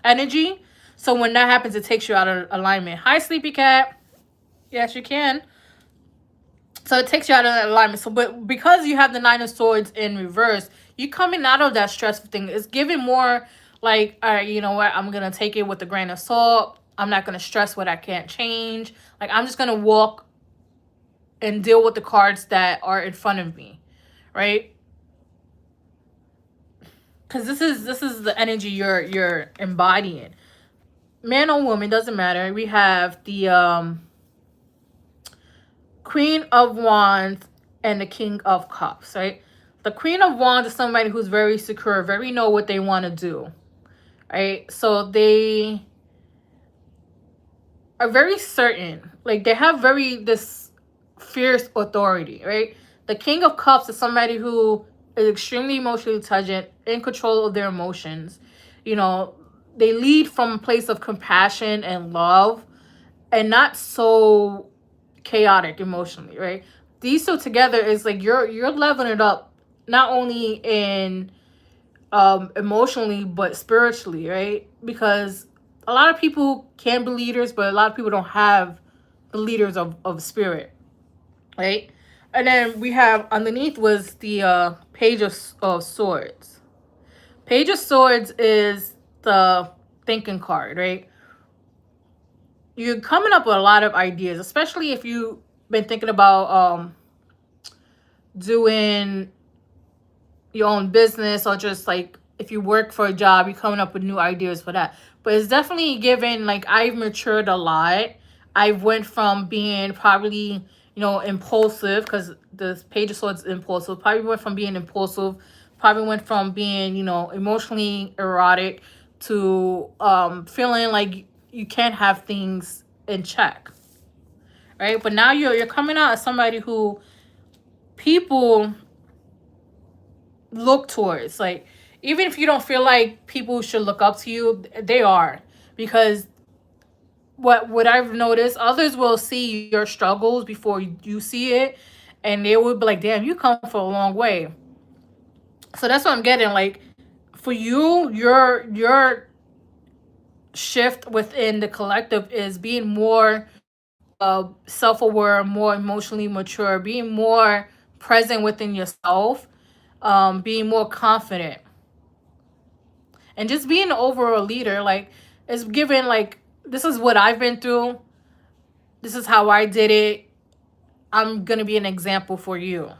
energy. So when that happens, it takes you out of alignment. Hi, sleepy cat. Yes, you can. So it takes you out of that alignment. So, but because you have the Nine of Swords in reverse, you coming out of that stressful thing. It's giving more like, all right, you know what? I'm gonna take it with a grain of salt. I'm not gonna stress what I can't change. Like I'm just gonna walk and deal with the cards that are in front of me, right? Because this is the energy you're embodying. Man or woman, doesn't matter. We have the Queen of Wands and the King of Cups, right? The Queen of Wands is somebody who's very secure, very know what they want to do, right? So they are very certain. Like they have very this fierce authority, right? The King of Cups is somebody who is extremely emotionally intelligent, in control of their emotions. You know, they lead from a place of compassion and love and not so chaotic emotionally, right? These two together is like you're leveling it up not only in emotionally but spiritually, right? Because a lot of people can be leaders, but a lot of people don't have the leaders of spirit, right? And then we have underneath was the Page of Swords. Page of Swords is the thinking card, right? You're coming up with a lot of ideas, especially if you've been thinking about doing your own business, or just like if you work for a job, you're coming up with new ideas for that. But it's definitely given like I've matured a lot. I went from being probably, impulsive, because the Page of Swords is impulsive. Probably went from being impulsive, probably went from being, emotionally erotic to feeling like you can't have things in check. Right? But now you're coming out as somebody who people look towards. Like, even if you don't feel like people should look up to you, they are. Because what I've noticed, others will see your struggles before you see it, and they will be like, damn, you come for a long way. So that's what I'm getting. Like, for you, your shift within the collective is being more self-aware, more emotionally mature, being more present within yourself, being more confident, and just being an overall leader. Like, it's given like, this is what I've been through, this is how I did it, I'm going to be an example for you.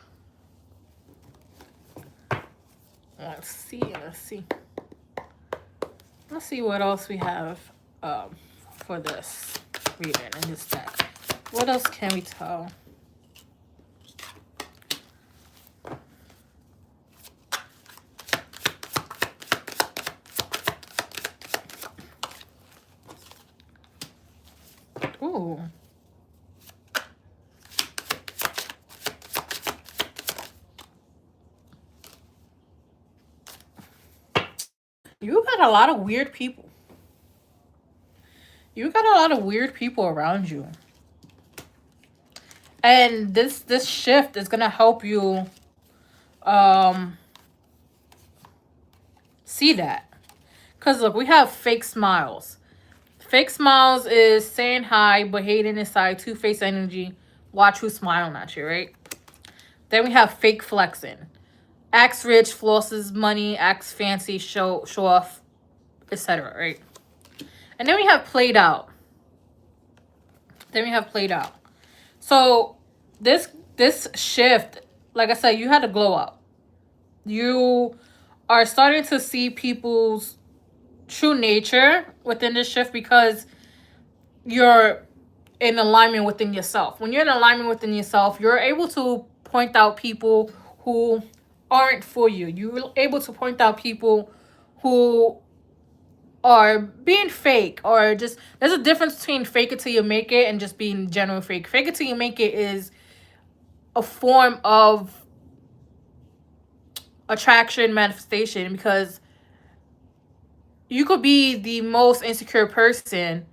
Let's see. Let's see what else we have for this reading in this deck. What else can we tell? Ooh. You got a lot of weird people. You got a lot of weird people around you. And this shift is gonna help you see that. Cause look, we have fake smiles. Fake smiles is saying hi but hating inside, two-faced energy. Watch who's smiling at you, right? Then we have fake flexing. Acts rich, flosses money, acts fancy, show off, etc. Right? And then we have played out. So this shift, like I said, you had to glow up. You are starting to see people's true nature within this shift because you're in alignment within yourself. When you're in alignment within yourself, you're able to point out people who aren't for you. You're able to point out people who are being fake, or just, there's a difference between fake it till you make it and just being genuine fake. Fake it till you make it is a form of attraction, manifestation, because you could be the most insecure person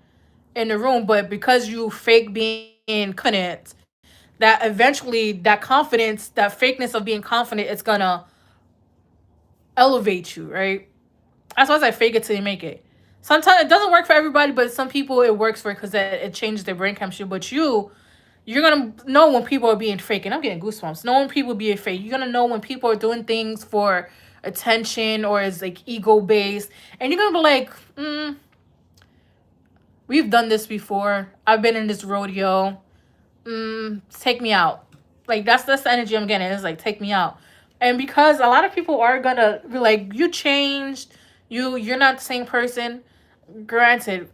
in the room, but because you fake being confident, that eventually that confidence, that fakeness of being confident, is gonna elevate you, right? That's why I say fake it till you make it. Sometimes it doesn't work for everybody, but some people it works for because it changes their brain chemistry. But you're gonna know when people are being fake, and I'm getting goosebumps. Know when people are being fake. You're gonna know when people are doing things for attention or is like ego based, and you're gonna be like, we've done this before. I've been in this rodeo. Take me out. Like that's the energy I'm getting. It's like, take me out. And because a lot of people are gonna be like, you changed, you're not the same person. Granted,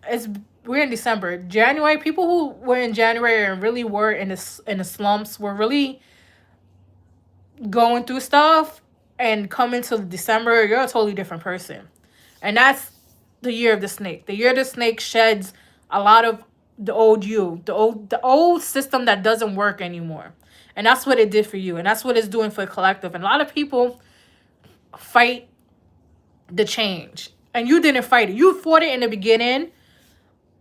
we're in December. January, people who were in January and really were in the slumps were really going through stuff, and coming to December, you're a totally different person. And that's the year of the snake. The year of the snake sheds a lot of the old you, the old system that doesn't work anymore. And that's what it did for you. And that's what it's doing for the collective. And a lot of people fight the change. And you didn't fight it. You fought it in the beginning,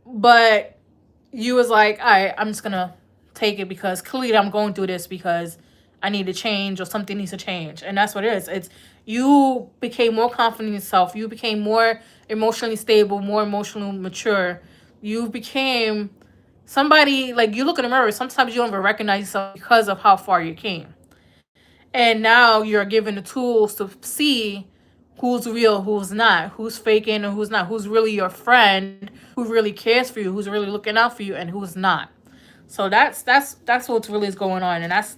but you was like, all right, I'm just going to take it because clearly I'm going through this because I need to change or something needs to change. And that's what it is. It's you became more confident in yourself. You became more emotionally stable, more emotionally mature. You became somebody, like you look in the mirror, sometimes you don't even recognize yourself because of how far you came. And now you're given the tools to see who's real, who's not, who's faking and who's not, who's really your friend, who really cares for you, who's really looking out for you, and who's not. So that's what really is going on, and that's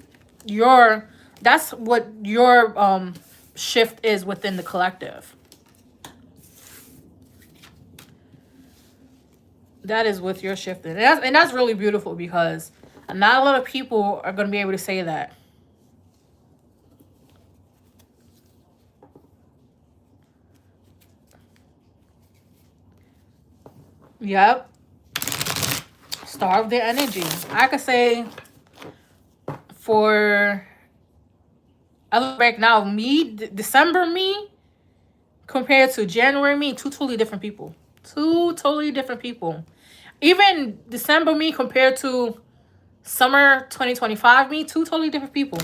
what your shift is within the collective. That is with your shift, and that's really beautiful because not a lot of people are going to be able to say that. Yep. Starve their energy. I could say for, I look back now, December me compared to January me, two totally different people. Even December me compared to summer 2025 me, two totally different people.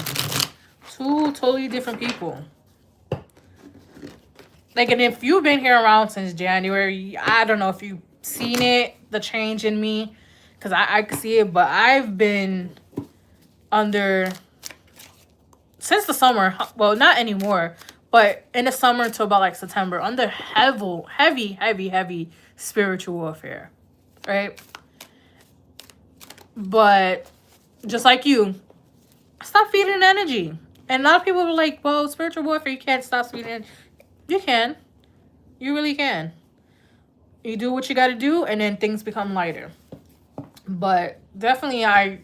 Like, and if you've been here around since January, I don't know if you've seen it, the change in me, because I can see it, but I've been under, since the summer, well, not anymore, but in the summer to about like September, under heavy spiritual warfare, right? But just like you, Stop feeding energy. And a lot of people are like, well, spiritual warfare, you can't stop feeding energy. You can. You really can. You do what you got to do, and then things become lighter. But definitely, I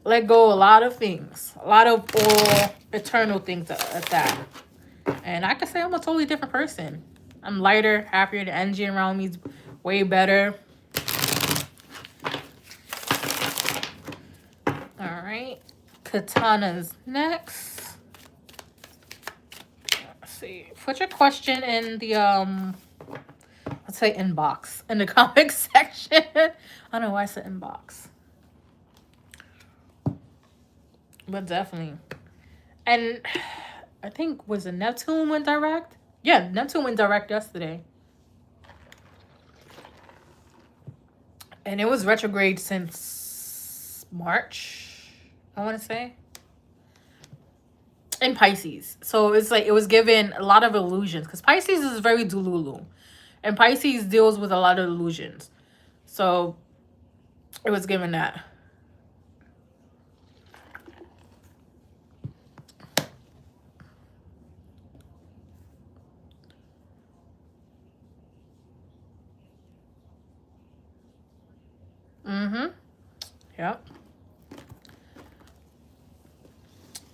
let go a lot of things. A lot of all eternal things at that. And I can say I'm a totally different person. I'm lighter, happier. The energy around me is way better. All right. Katana's next. Let's see. Put your question in the let's say inbox in the comment section. I don't know why I said inbox. But definitely. And I think was it Neptune went direct? Yeah, Neptune went direct yesterday. And it was retrograde since March, I want to say. In Pisces. So it's like it was given a lot of illusions. Because Pisces is very Delulu. And Pisces deals with a lot of illusions. So it was given that. Mm-hmm. Yep.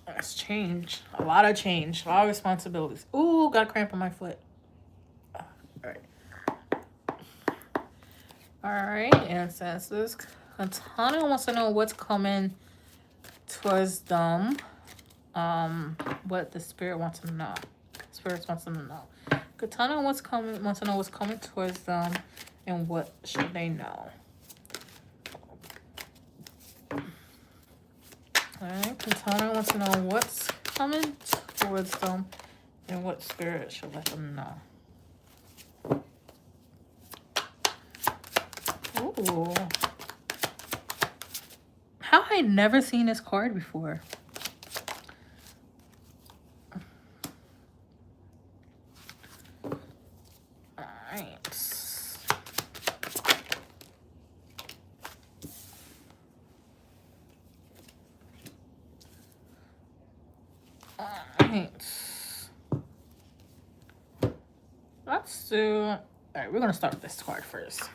That's change. A lot of change. A lot of responsibilities. Ooh, got a cramp on my foot. All right. All right, ancestors. Katana wants to know what's coming towards them. What the spirit wants to know. Spirits wants them to know. Katana wants to know what's coming towards them, and what should they know. Alright, Katana wants to know what's coming towards them, and what spirit should let them know. Ooh. How have I never seen this card before? Let's do... Alright, we're going to start with this card first.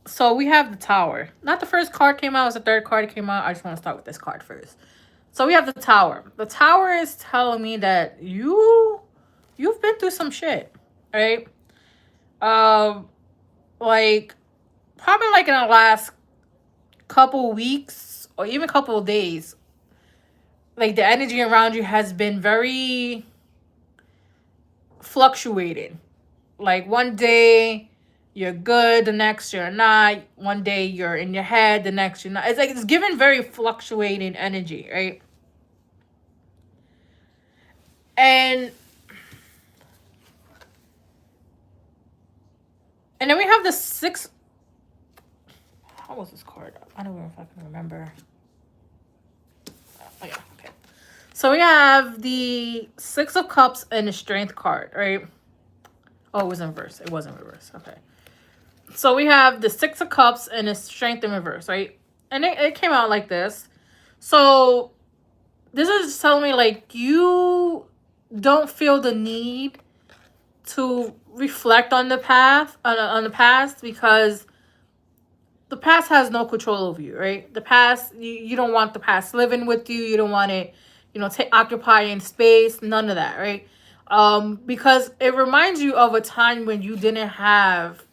So we have the Tower. Not the first card came out, it was the third card came out. I just want to start with this card first. So we have the Tower. The Tower is telling me that you've been through some shit, right? Like probably like in the last couple weeks or even couple of days, like the energy around you has been very fluctuating. Like one day you're good, the next you're not. One day you're in your head, the next you're not. It's like it's given very fluctuating energy, right? And then we have the six. How was this card? I don't know if I can remember. Oh, yeah, okay. So we have the Six of Cups and the Strength card, right? Oh, it was in reverse. It wasn't reverse. Okay. So we have the Six of Cups and the Strength in reverse, right? And it came out like this. So this is telling me like you don't feel the need to reflect on the past, because the past has no control over you, right? The past, you don't want the past living with you. You don't want it, occupying space. None of that, right? Because it reminds you of a time when you didn't have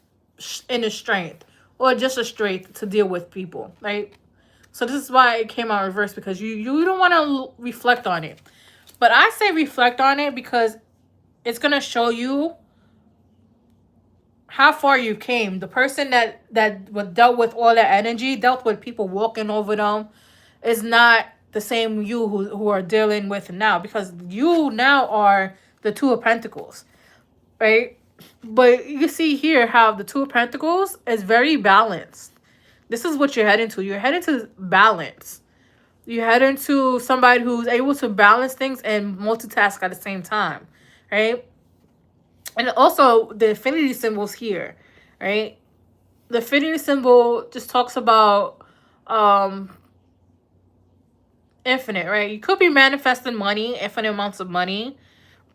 inner strength or just a strength to deal with people, right? So this is why it came out reverse, because you don't want to reflect on it. But I say reflect on it because it's going to show you how far you came. The person that dealt with all that energy, dealt with people walking over them, is not the same you who are dealing with now, because you now are the Two of Pentacles, right? But you see here how the Two of Pentacles is very balanced. This is what you're heading to. You're heading to balance. You're heading to somebody who's able to balance things and multitask at the same time, right? And also the infinity symbol's here, right? The infinity symbol just talks about um infinite, right? You could be manifesting money, infinite amounts of money,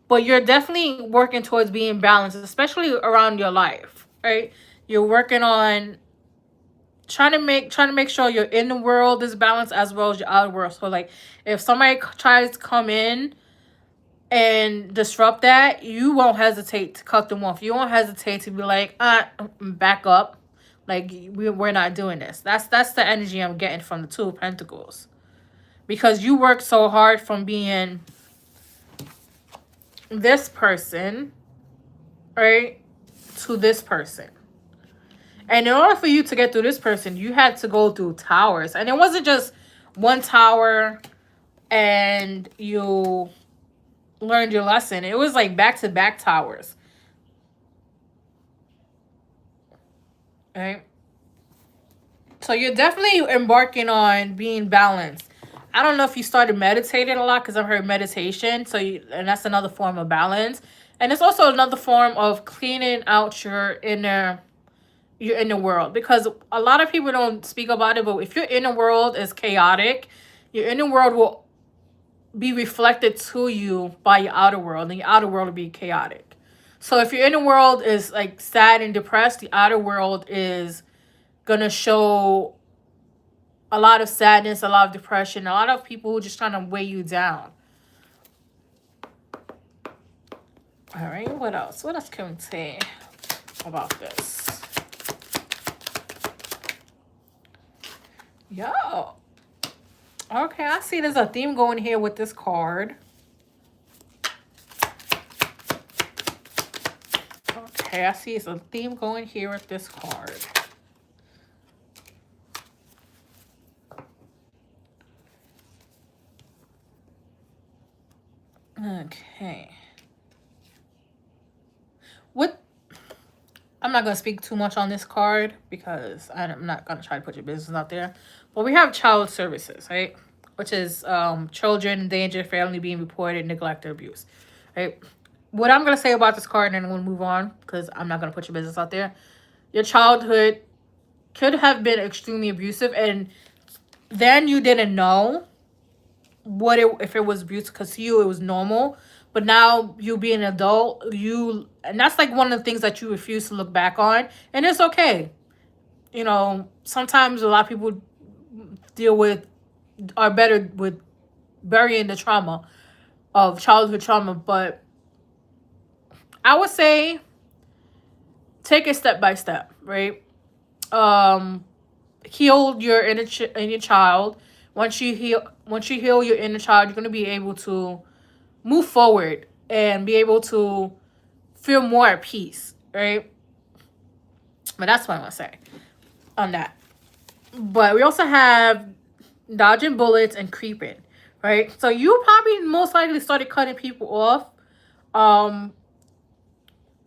but you're definitely working towards being balanced, especially around your life, right? You're working on trying to make sure your inner world is balanced as well as your outer world. So like if somebody tries to come in and disrupt that, you won't hesitate to cut them off. You won't hesitate to be like, back up. Like we're not doing this. That's the energy I'm getting from the Two of Pentacles. Because you work so hard from being this person, right, to this person. And in order for you to get through this person, you had to go through towers. And it wasn't just one tower and you learned your lesson. It was like back-to-back towers. Right? So you're definitely embarking on being balanced. I don't know if you started meditating a lot because I've heard meditation. And that's another form of balance. And it's also another form of cleaning out your inner world, because a lot of people don't speak about it, but if your inner world is chaotic, your inner world will be reflected to you by your outer world, and your outer world will be chaotic. So if your inner world is like sad and depressed, the outer world is gonna show a lot of sadness, a lot of depression, a lot of people just trying to weigh you down. All right, what else? What else can we say about this? Yo. Okay, I see there's a theme going here with this card. Okay, I see it's a theme going here with this card. Okay. I'm not going to speak too much on this card because I'm not going to try to put your business out there. But we have child services, right? Which is children in danger, family being reported, neglect, or abuse, right? What I'm going to say about this card, and then I'm going to move on because I'm not going to put your business out there. Your childhood could have been extremely abusive, and then you didn't know if it was abuse, because to you it was normal. But now you being an adult, and that's like one of the things that you refuse to look back on, and it's okay. You know, sometimes a lot of people are better with burying the trauma of childhood trauma, but I would say take it step by step, right? Heal your inner child. Once you heal your inner child, you're going to be able to move forward and be able to feel more at peace, right? But that's what I want to say on that. But we also have dodging bullets and creeping, right? So you probably most likely started cutting people off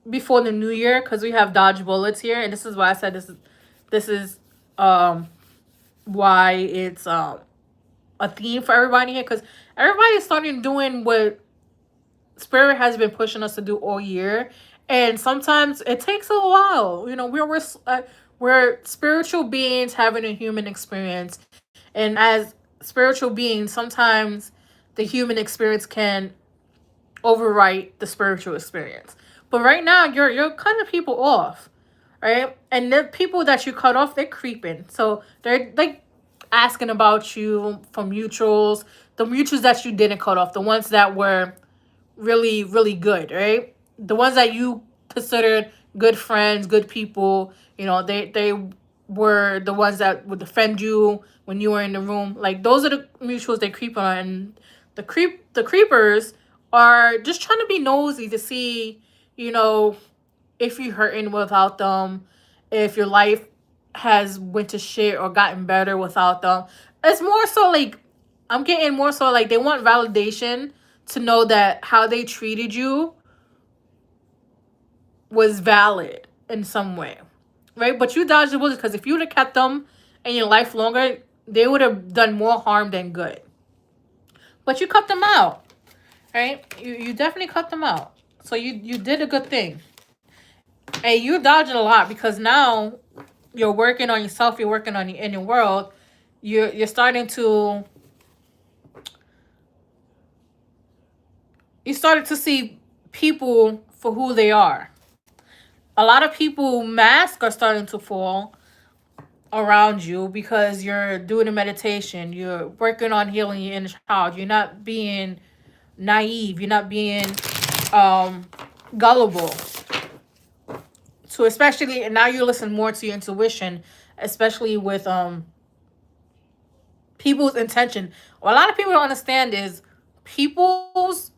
before the new year, because we have dodge bullets here, and this is why I said this is why it's a theme for everybody here, because everybody's starting doing what Spirit has been pushing us to do all year, and sometimes it takes a while. You know, we're spiritual beings having a human experience, and as spiritual beings, sometimes the human experience can overwrite the spiritual experience. But right now, you're cutting people off, right? And the people that you cut off, they're creeping. So they're like asking about you from mutuals, the mutuals that you didn't cut off, the ones that were really, really good, right? The ones that you considered good friends, good people. You know, they were the ones that would defend you when you were in the room. Like, those are the mutuals they creep on. And the creepers are just trying to be nosy to see, you know, if you're hurting without them, if your life has went to shit or gotten better without them. It's more so like, I'm getting more so like they want validation to know that how they treated you was valid in some way, right? But you dodged the bullet, because if you would have kept them in your life longer, they would have done more harm than good. But you cut them out, right? You definitely cut them out. So you did a good thing. And you dodged a lot, because now you're working on yourself, you're working on your inner world, you're starting to you started to see people for who they are. A lot of people masks are starting to fall around you because you're doing a meditation. You're working on healing your inner child. You're not being naive. You're not being um, gullible. So especially, and now you listen more to your intuition, especially with people's intention. What a lot of people don't understand is people's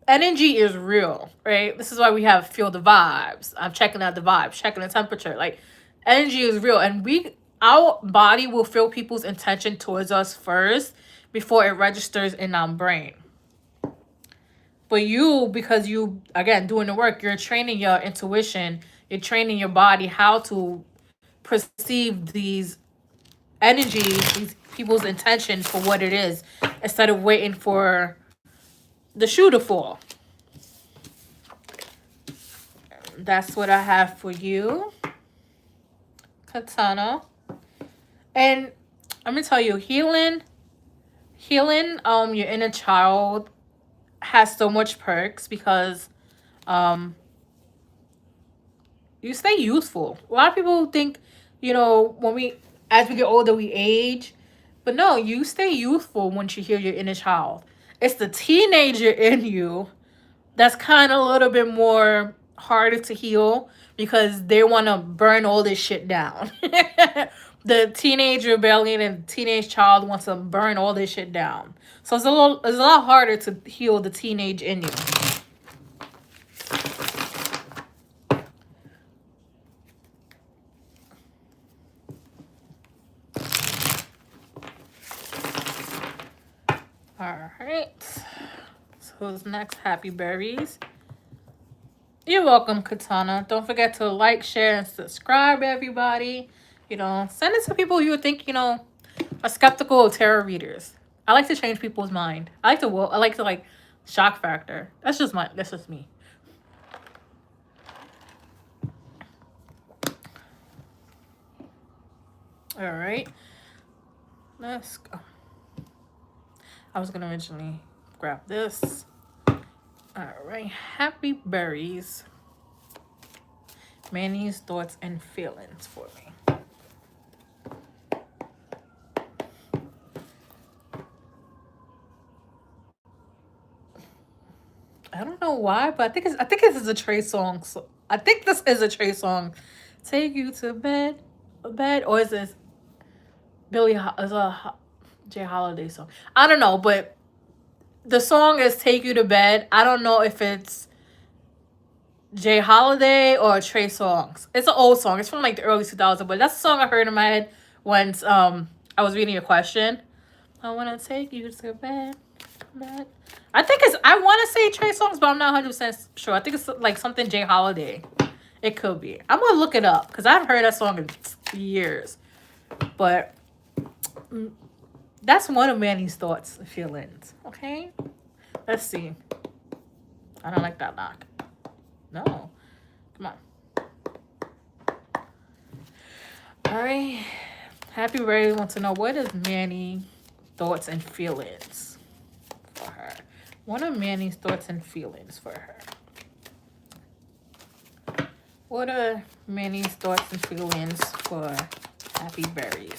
energy is real, right? This is why we have feel the vibes. I'm checking out the vibes, checking the temperature. Like energy is real, and our body will feel people's intention towards us first before it registers in our brain. But you, because you again doing the work, you're training your intuition, you're training your body how to perceive these energies, these people's intention for what it is, instead of waiting for the shoe to fall. That's what I have for you, Katana. And I'm gonna tell you, healing your inner child has so much perks because you stay youthful. A lot of people think, when as we get older, we age. But no, you stay youthful once you heal your inner child. It's the teenager in you that's kind of a little bit more harder to heal because they want to burn all this shit down. The teenage rebellion and teenage child wants to burn all this shit down. So it's a lot harder to heal the teenage in you. All right. So who's next? Happy Berries. You're welcome, Katana. Don't forget to like, share, and subscribe, everybody. Send it to people you would think, are skeptical of tarot readers. I like to change people's mind. I like to shock factor. That's just me. All right. Let's go. I was gonna originally grab this. All right. Happy Berries. Manny's thoughts and feelings for me. I don't know why, but I think this is a Trey song. So I think this is a Trey song. Take you to bed, or is this is a Jay Holiday song? I don't know, but the song is "Take You to Bed." I don't know if it's Jay Holiday or Trey Songz. It's an old song. It's from the early 2000s, but that's the song I heard in my head once I was reading your question. I want to take you to bed. I want to say Trey Songz, but I'm not 100% sure. I think it's something Jay Holiday. It could be. I'm going to look it up because I haven't heard that song in years. But that's one of Manny's thoughts and feelings. Okay? Let's see. I don't like that knock. No. Come on. All right. Happy Ray wants to know, what is Manny thoughts and feelings for her? What are Manny's thoughts and feelings for her? What are Manny's thoughts and feelings for Happy Berries?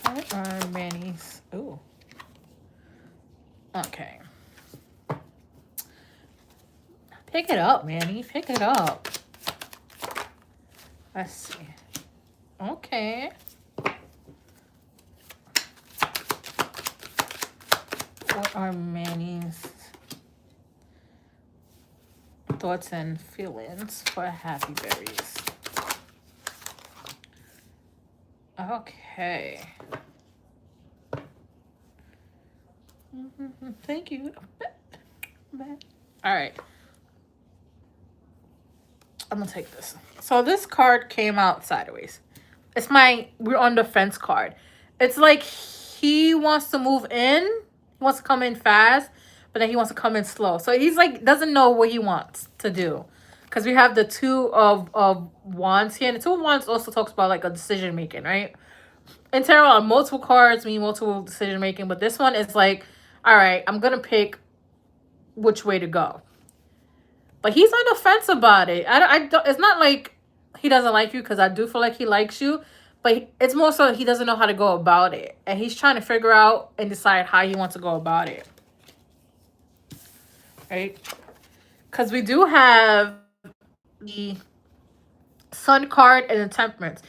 What are Manny's... Ooh. Okay. Pick it up, Manny. Pick it up. Let's see. Okay. What are Manny's thoughts and feelings for Happy Berries? Okay. Thank you. All right. I'm gonna take this. So this card came out sideways. It's we're on the fence card. It's like he wants to move in. He wants to come in fast, but then he wants to come in slow. So he's doesn't know what he wants to do. because we have the two of wands here, and the two of wands also talks about like a decision making, right? In tarot, multiple cards mean multiple decision making, but this one is like, all right, I'm gonna pick which way to go. But he's on the fence about it. I don't, it's not like he doesn't like you, because I do feel like he likes you, but it's more so he doesn't know how to go about it, and he's trying to figure out and decide how he wants to go about it, right? Because we do have the Sun card and the Temperance.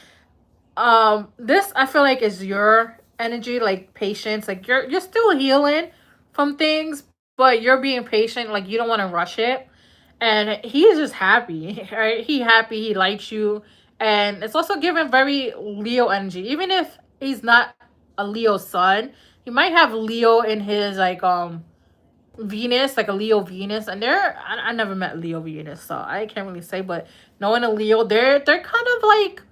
This I feel like is your energy, like patience, like you're still healing from things, but you're being patient, like you don't want to rush it. And he is just happy, right? He happy, he likes you. And it's also giving very Leo energy. Even if he's not a Leo sun, he might have Leo in his like Venus, like a Leo Venus. And I never met Leo Venus, so I can't really say, but knowing a Leo, they're kind of like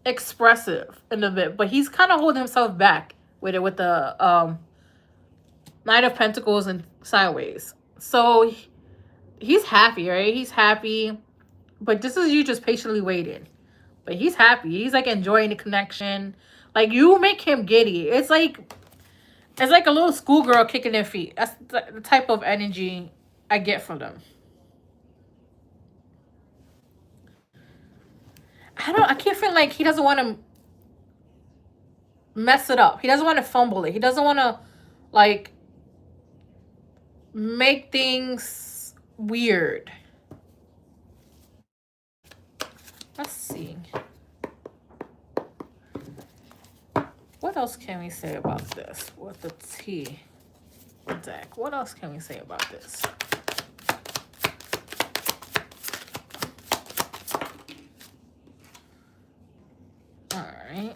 expressive in a bit, but he's kind of holding himself back with it, with the Knight of Pentacles and sideways. So he's happy, right? He's happy, but this is you just patiently waiting. But he's happy. He's like enjoying the connection. Like you make him giddy. It's like a little schoolgirl kicking their feet. That's the type of energy I get from them. I can't feel like he doesn't want to mess it up. He doesn't want to fumble it. He doesn't want to like make things weird. Let's see. What else can we say about this with the T deck? What else can we say about this? All right.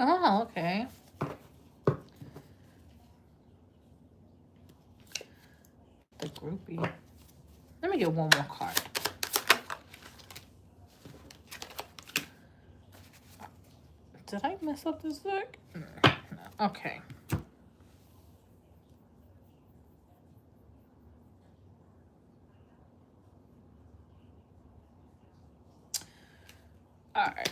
Oh, okay. The groupie. Let me get one more card. Did I mess up this deck? No. Okay. All right.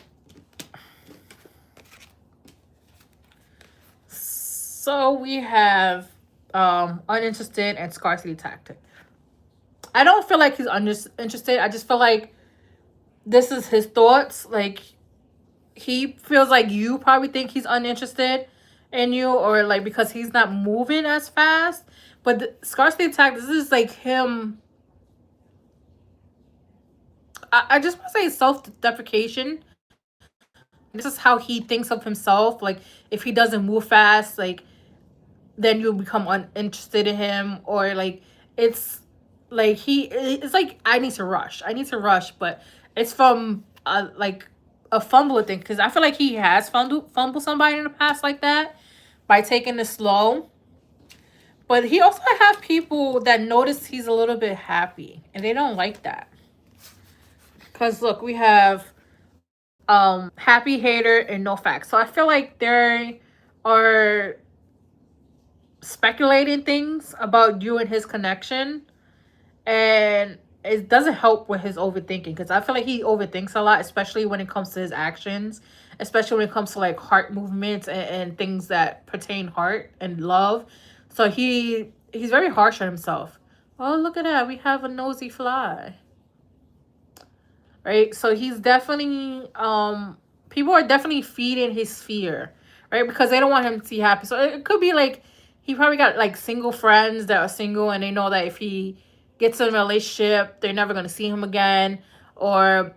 So we have uninterested and scarcity tactic. I don't feel like he's uninterested. I just feel like this is his thoughts. Like he feels like you probably think he's uninterested in you, or like because he's not moving as fast. But the scarcity tactic, this is like him. I just want to say self-deprecation. This is how he thinks of himself. Like if he doesn't move fast, like then you'll become uninterested in him, or like it's like it's like I need to rush, but it's from like a fumble thing, because I feel like he has fumbled somebody in the past like that by taking it slow. But he also have people that notice he's a little bit happy, and they don't like that. Because look, we have happy, hater, and no facts. So I feel like there are speculating things about you and his connection, and it doesn't help with his overthinking, because I feel like he overthinks a lot, especially when it comes to his actions, especially when it comes to like heart movements and things that pertain heart and love. So he's very harsh on himself. Oh, look at that, we have a nosy fly, right? So he's definitely people are definitely feeding his fear, right? Because they don't want him to be happy. So it could be like he probably got like single friends that are single, and they know that if he gets in a relationship, they're never going to see him again, or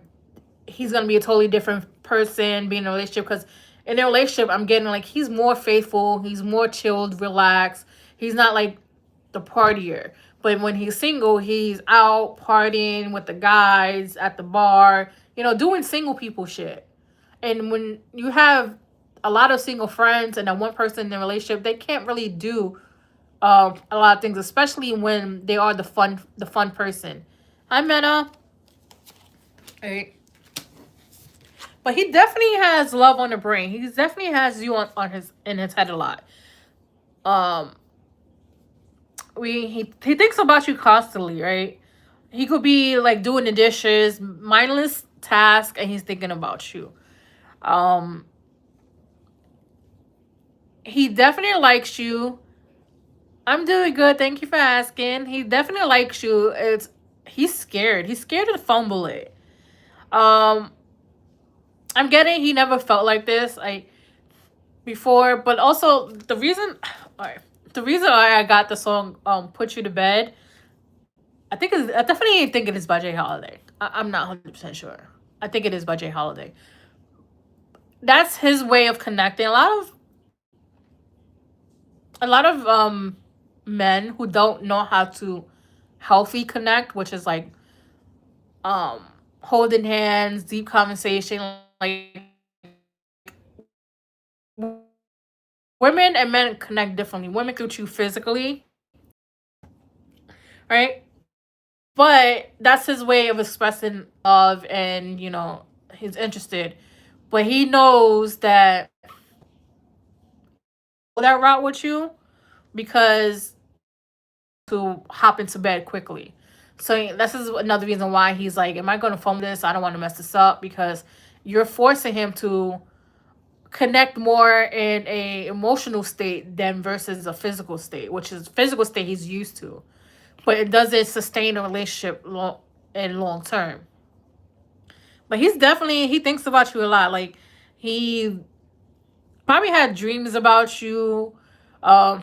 he's going to be a totally different person being in a relationship. Because in a relationship, I'm getting like he's more faithful, he's more chilled, relaxed. He's not like the partier. But when he's single, he's out partying with the guys at the bar, you know, doing single people shit. And when you have a lot of single friends and then one person in a relationship, they can't really do a lot of things, especially when they are the fun person. Hi, Mena. Hey. But he definitely has love on the brain. He definitely has you on his in his head a lot. Um, he thinks about you constantly, right? He could be like doing the dishes, mindless task, and he's thinking about you. Um, he definitely likes you. I'm doing good. Thank you for asking. He definitely likes you. He's scared. He's scared to fumble it. Um, I'm getting he never felt like this before, but also the reason, alright, the reason why I got the song "Put You to Bed," I definitely think it is by Jay Holiday. I'm not 100% sure. I think it is by Jay Holiday. That's his way of connecting. A lot of men who don't know how to healthy connect, which is like um holding hands, deep conversation, like women and men connect differently. Women connect you physically, right? But that's his way of expressing love, and he's interested. But he knows that that route with you because to hop into bed quickly. So this is another reason why he's like, am I going to phone this? I don't want to mess this up, because you're forcing him to connect more in a emotional state than versus a physical state, which is physical state he's used to, but it doesn't sustain a relationship long term. But he thinks about you a lot. Like, he probably had dreams about you. I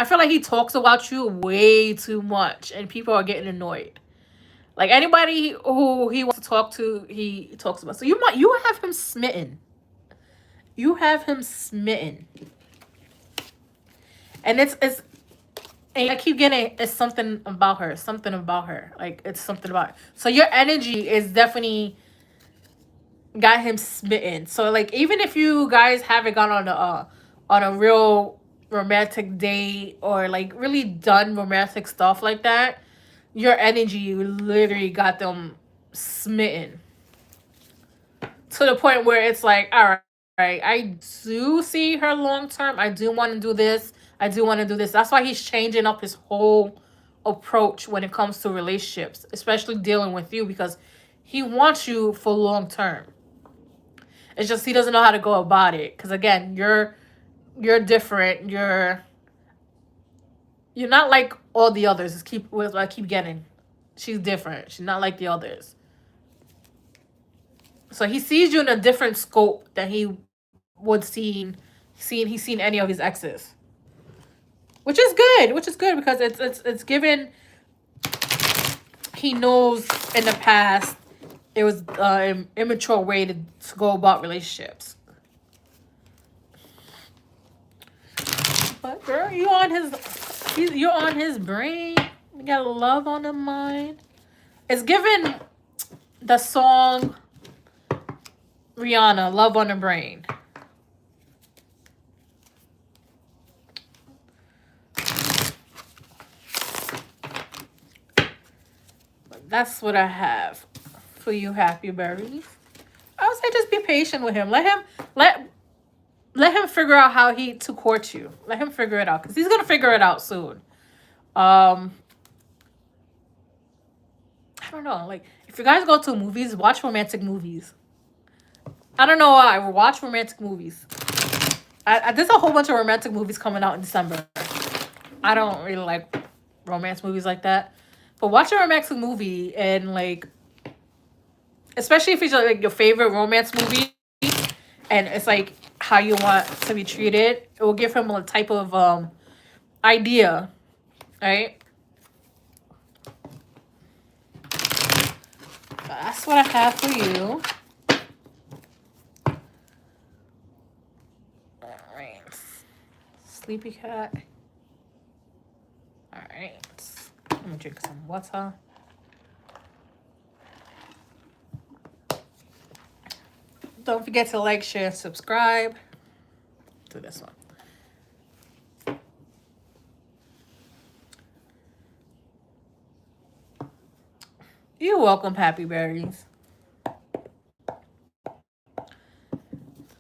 feel like he talks about you way too much, and people are getting annoyed. Like, anybody who he wants to talk to, he talks about. So you have him smitten. You have him smitten, and it's. And I keep getting it's something about her, something about her. Like, it's something about her. So your energy is definitely got him smitten. So, like, even if you guys haven't gone on a real romantic date, or like really done romantic stuff like that, your energy literally got them smitten to the point where it's like, all right, I do see her long term. I do want to do this. I do want to do this. That's why he's changing up his whole approach when it comes to relationships, especially dealing with you, because he wants you for long term. It's just he doesn't know how to go about it. Because again, you're different. You're not like all the others. I keep getting. She's different. She's not like the others. So he sees you in a different scope than he would he's seen any of his exes. Which is good. Which is good, because it's given he knows in the past it was an immature way to go about relationships. But girl, you're on his brain. You got love on the mind. It's given the song Rihanna, "Love on the Brain." That's what I have for you, Happy Berries. I would say just be patient with him. Let him figure out how to court you. Let him figure it out, because he's gonna figure it out soon. I don't know. Like, if you guys go to movies, watch romantic movies. I don't know why. Watch romantic movies. There's a whole bunch of romantic movies coming out in December. I don't really like romance movies like that. But watch a romantic movie, and like, especially if it's like your favorite romance movie, and it's like how you want to be treated, it will give him a type of idea, right? That's what I have for you. All right, sleepy cat. All right, me drink some water. Don't forget to like, share, and subscribe to this one. You're welcome, Happy Berries.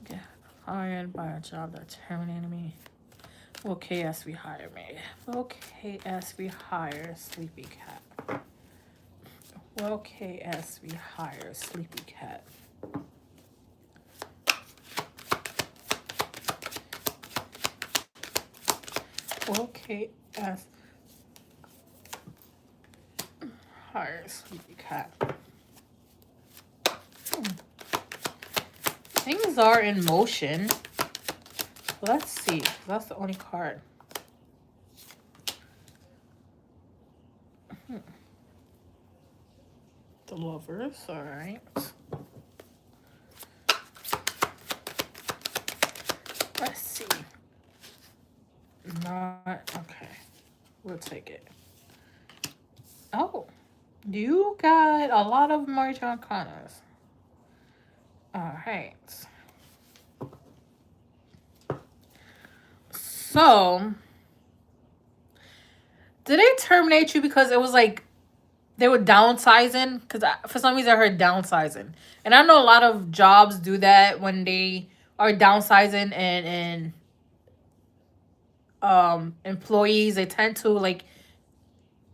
Get hired by a job that terminated me. Will KS rehire me? Will KS rehire Sleepy Cat? Will KS rehire Sleepy Cat? Will KS hire Sleepy Cat? Things are in motion. Let's see. That's the only card. The Lovers, all right. Let's see. Not okay. We'll take it. Oh, you got a lot of Marjan Connors. All right. So, did they terminate you because it was like they were downsizing? Because for some reason I heard downsizing, and I know a lot of jobs do that when they are downsizing and employees. They tend to like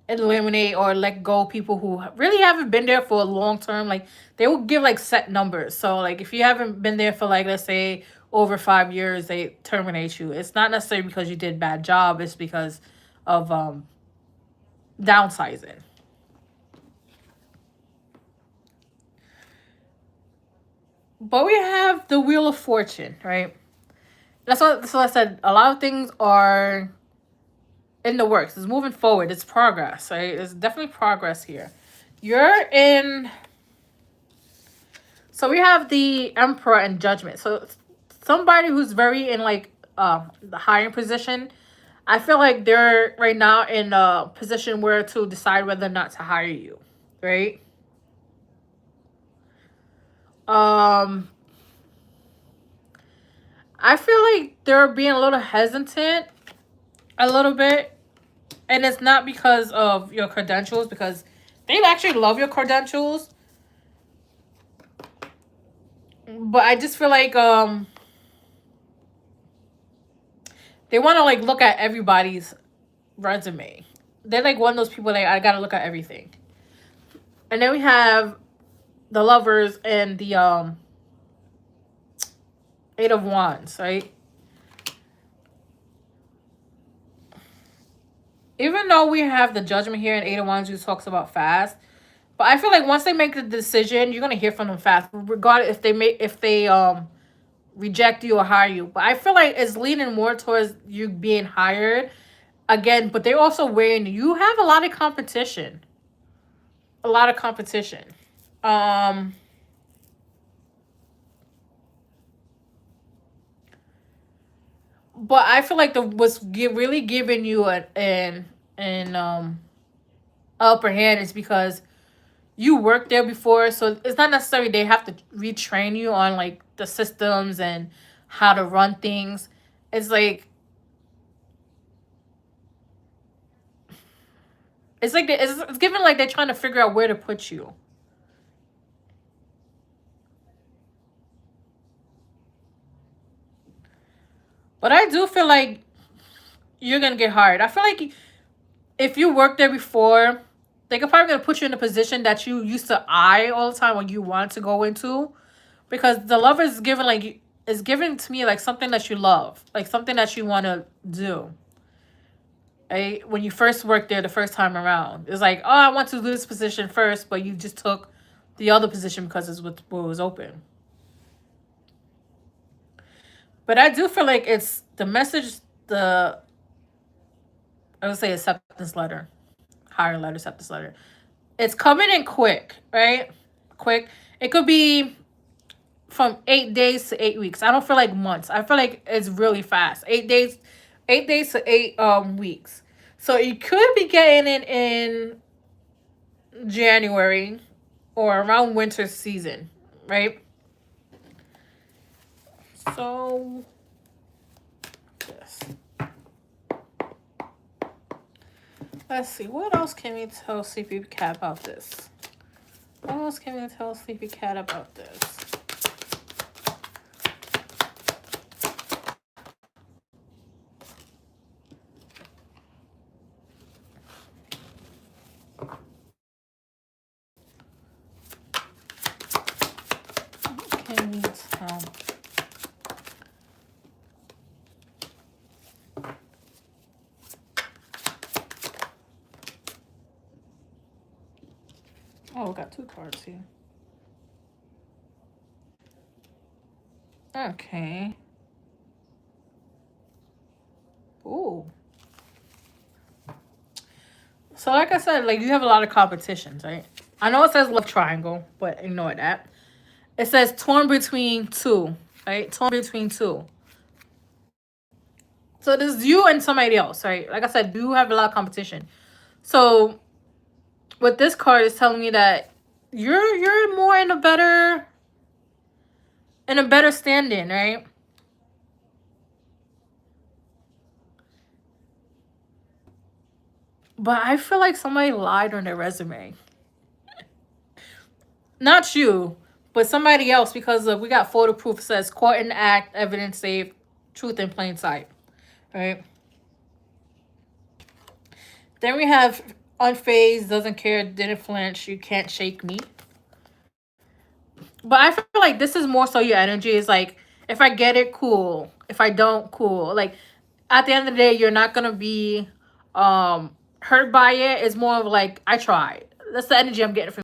eliminate or let go people who really haven't been there for a long term. Like they will give like set numbers. So like if you haven't been there for like, let's say over 5 years, they terminate you. It's not necessarily because you did bad job. It's because of downsizing. But we have the Wheel of Fortune, right? That's what I said. A lot of things are in the works. It's moving forward. It's progress, right? It's definitely progress here. You're in. So we have the Emperor and Judgment. So somebody who's very in like the hiring position, I feel like they're right now in a position where to decide whether or not to hire you, right? I feel like they're being a little hesitant, a little bit, and it's not because of your credentials, because they actually love your credentials. But I just feel like they want to like look at everybody's resume. They're like one of those people like I gotta look at everything. And then we have the Lovers and the Eight of Wands, right? Even though we have the Judgment here and Eight of Wands, who talks about fast, but I feel like once they make the decision, you're gonna hear from them fast, regardless if they reject you or hire you. But I feel like it's leaning more towards you being hired again. But they're also weighing you have a lot of competition, a lot of competition. But I feel like what's really giving you an upper hand is because you worked there before, so it's not necessarily they have to retrain you on like the systems and how to run things. It's like it's given like they're trying to figure out where to put you. But I do feel like you're gonna get hired. I feel like if you worked there before, they could probably gonna put you in a position that you used to eye all the time when you want to go into, because the Lover is given like is given to me like something that you love, like something that you want to do. Right? When you first worked there the first time around, it's like, oh, I want to do this position first, but you just took the other position because it's what was open. But I do feel like it's the message, I would say acceptance letter, higher letter, acceptance letter. It's coming in quick, right? Quick. It could be from 8 days to 8 weeks. I don't feel like months. I feel like it's really fast. 8 days to 8 weeks. So you could be getting it in January or around winter season, right? So, yes. Let's see. What else can we tell Sleepy Cat about this? What else can we tell Sleepy Cat about this? What can we tell? Oh, we got 2 cards here. Okay. Ooh. So like I said, like you have a lot of competitions, right? I know it says love triangle, but ignore that. It says torn between 2, right? Torn between 2. So there's you and somebody else, right? Like I said, you have a lot of competition. So with this card, it's telling me that you're more in a better standing, right? But I feel like somebody lied on their resume. Not you, but somebody else, because we got photo proof. It says court and act, evidence safe, truth in plain sight, right? Then we have unfazed, doesn't care, didn't flinch, you can't shake me. But I feel like this is more so your energy is like, if I get it, cool. If I don't, cool. Like, at the end of the day, you're not going to be hurt by it. It's more of like, I tried. That's the energy I'm getting from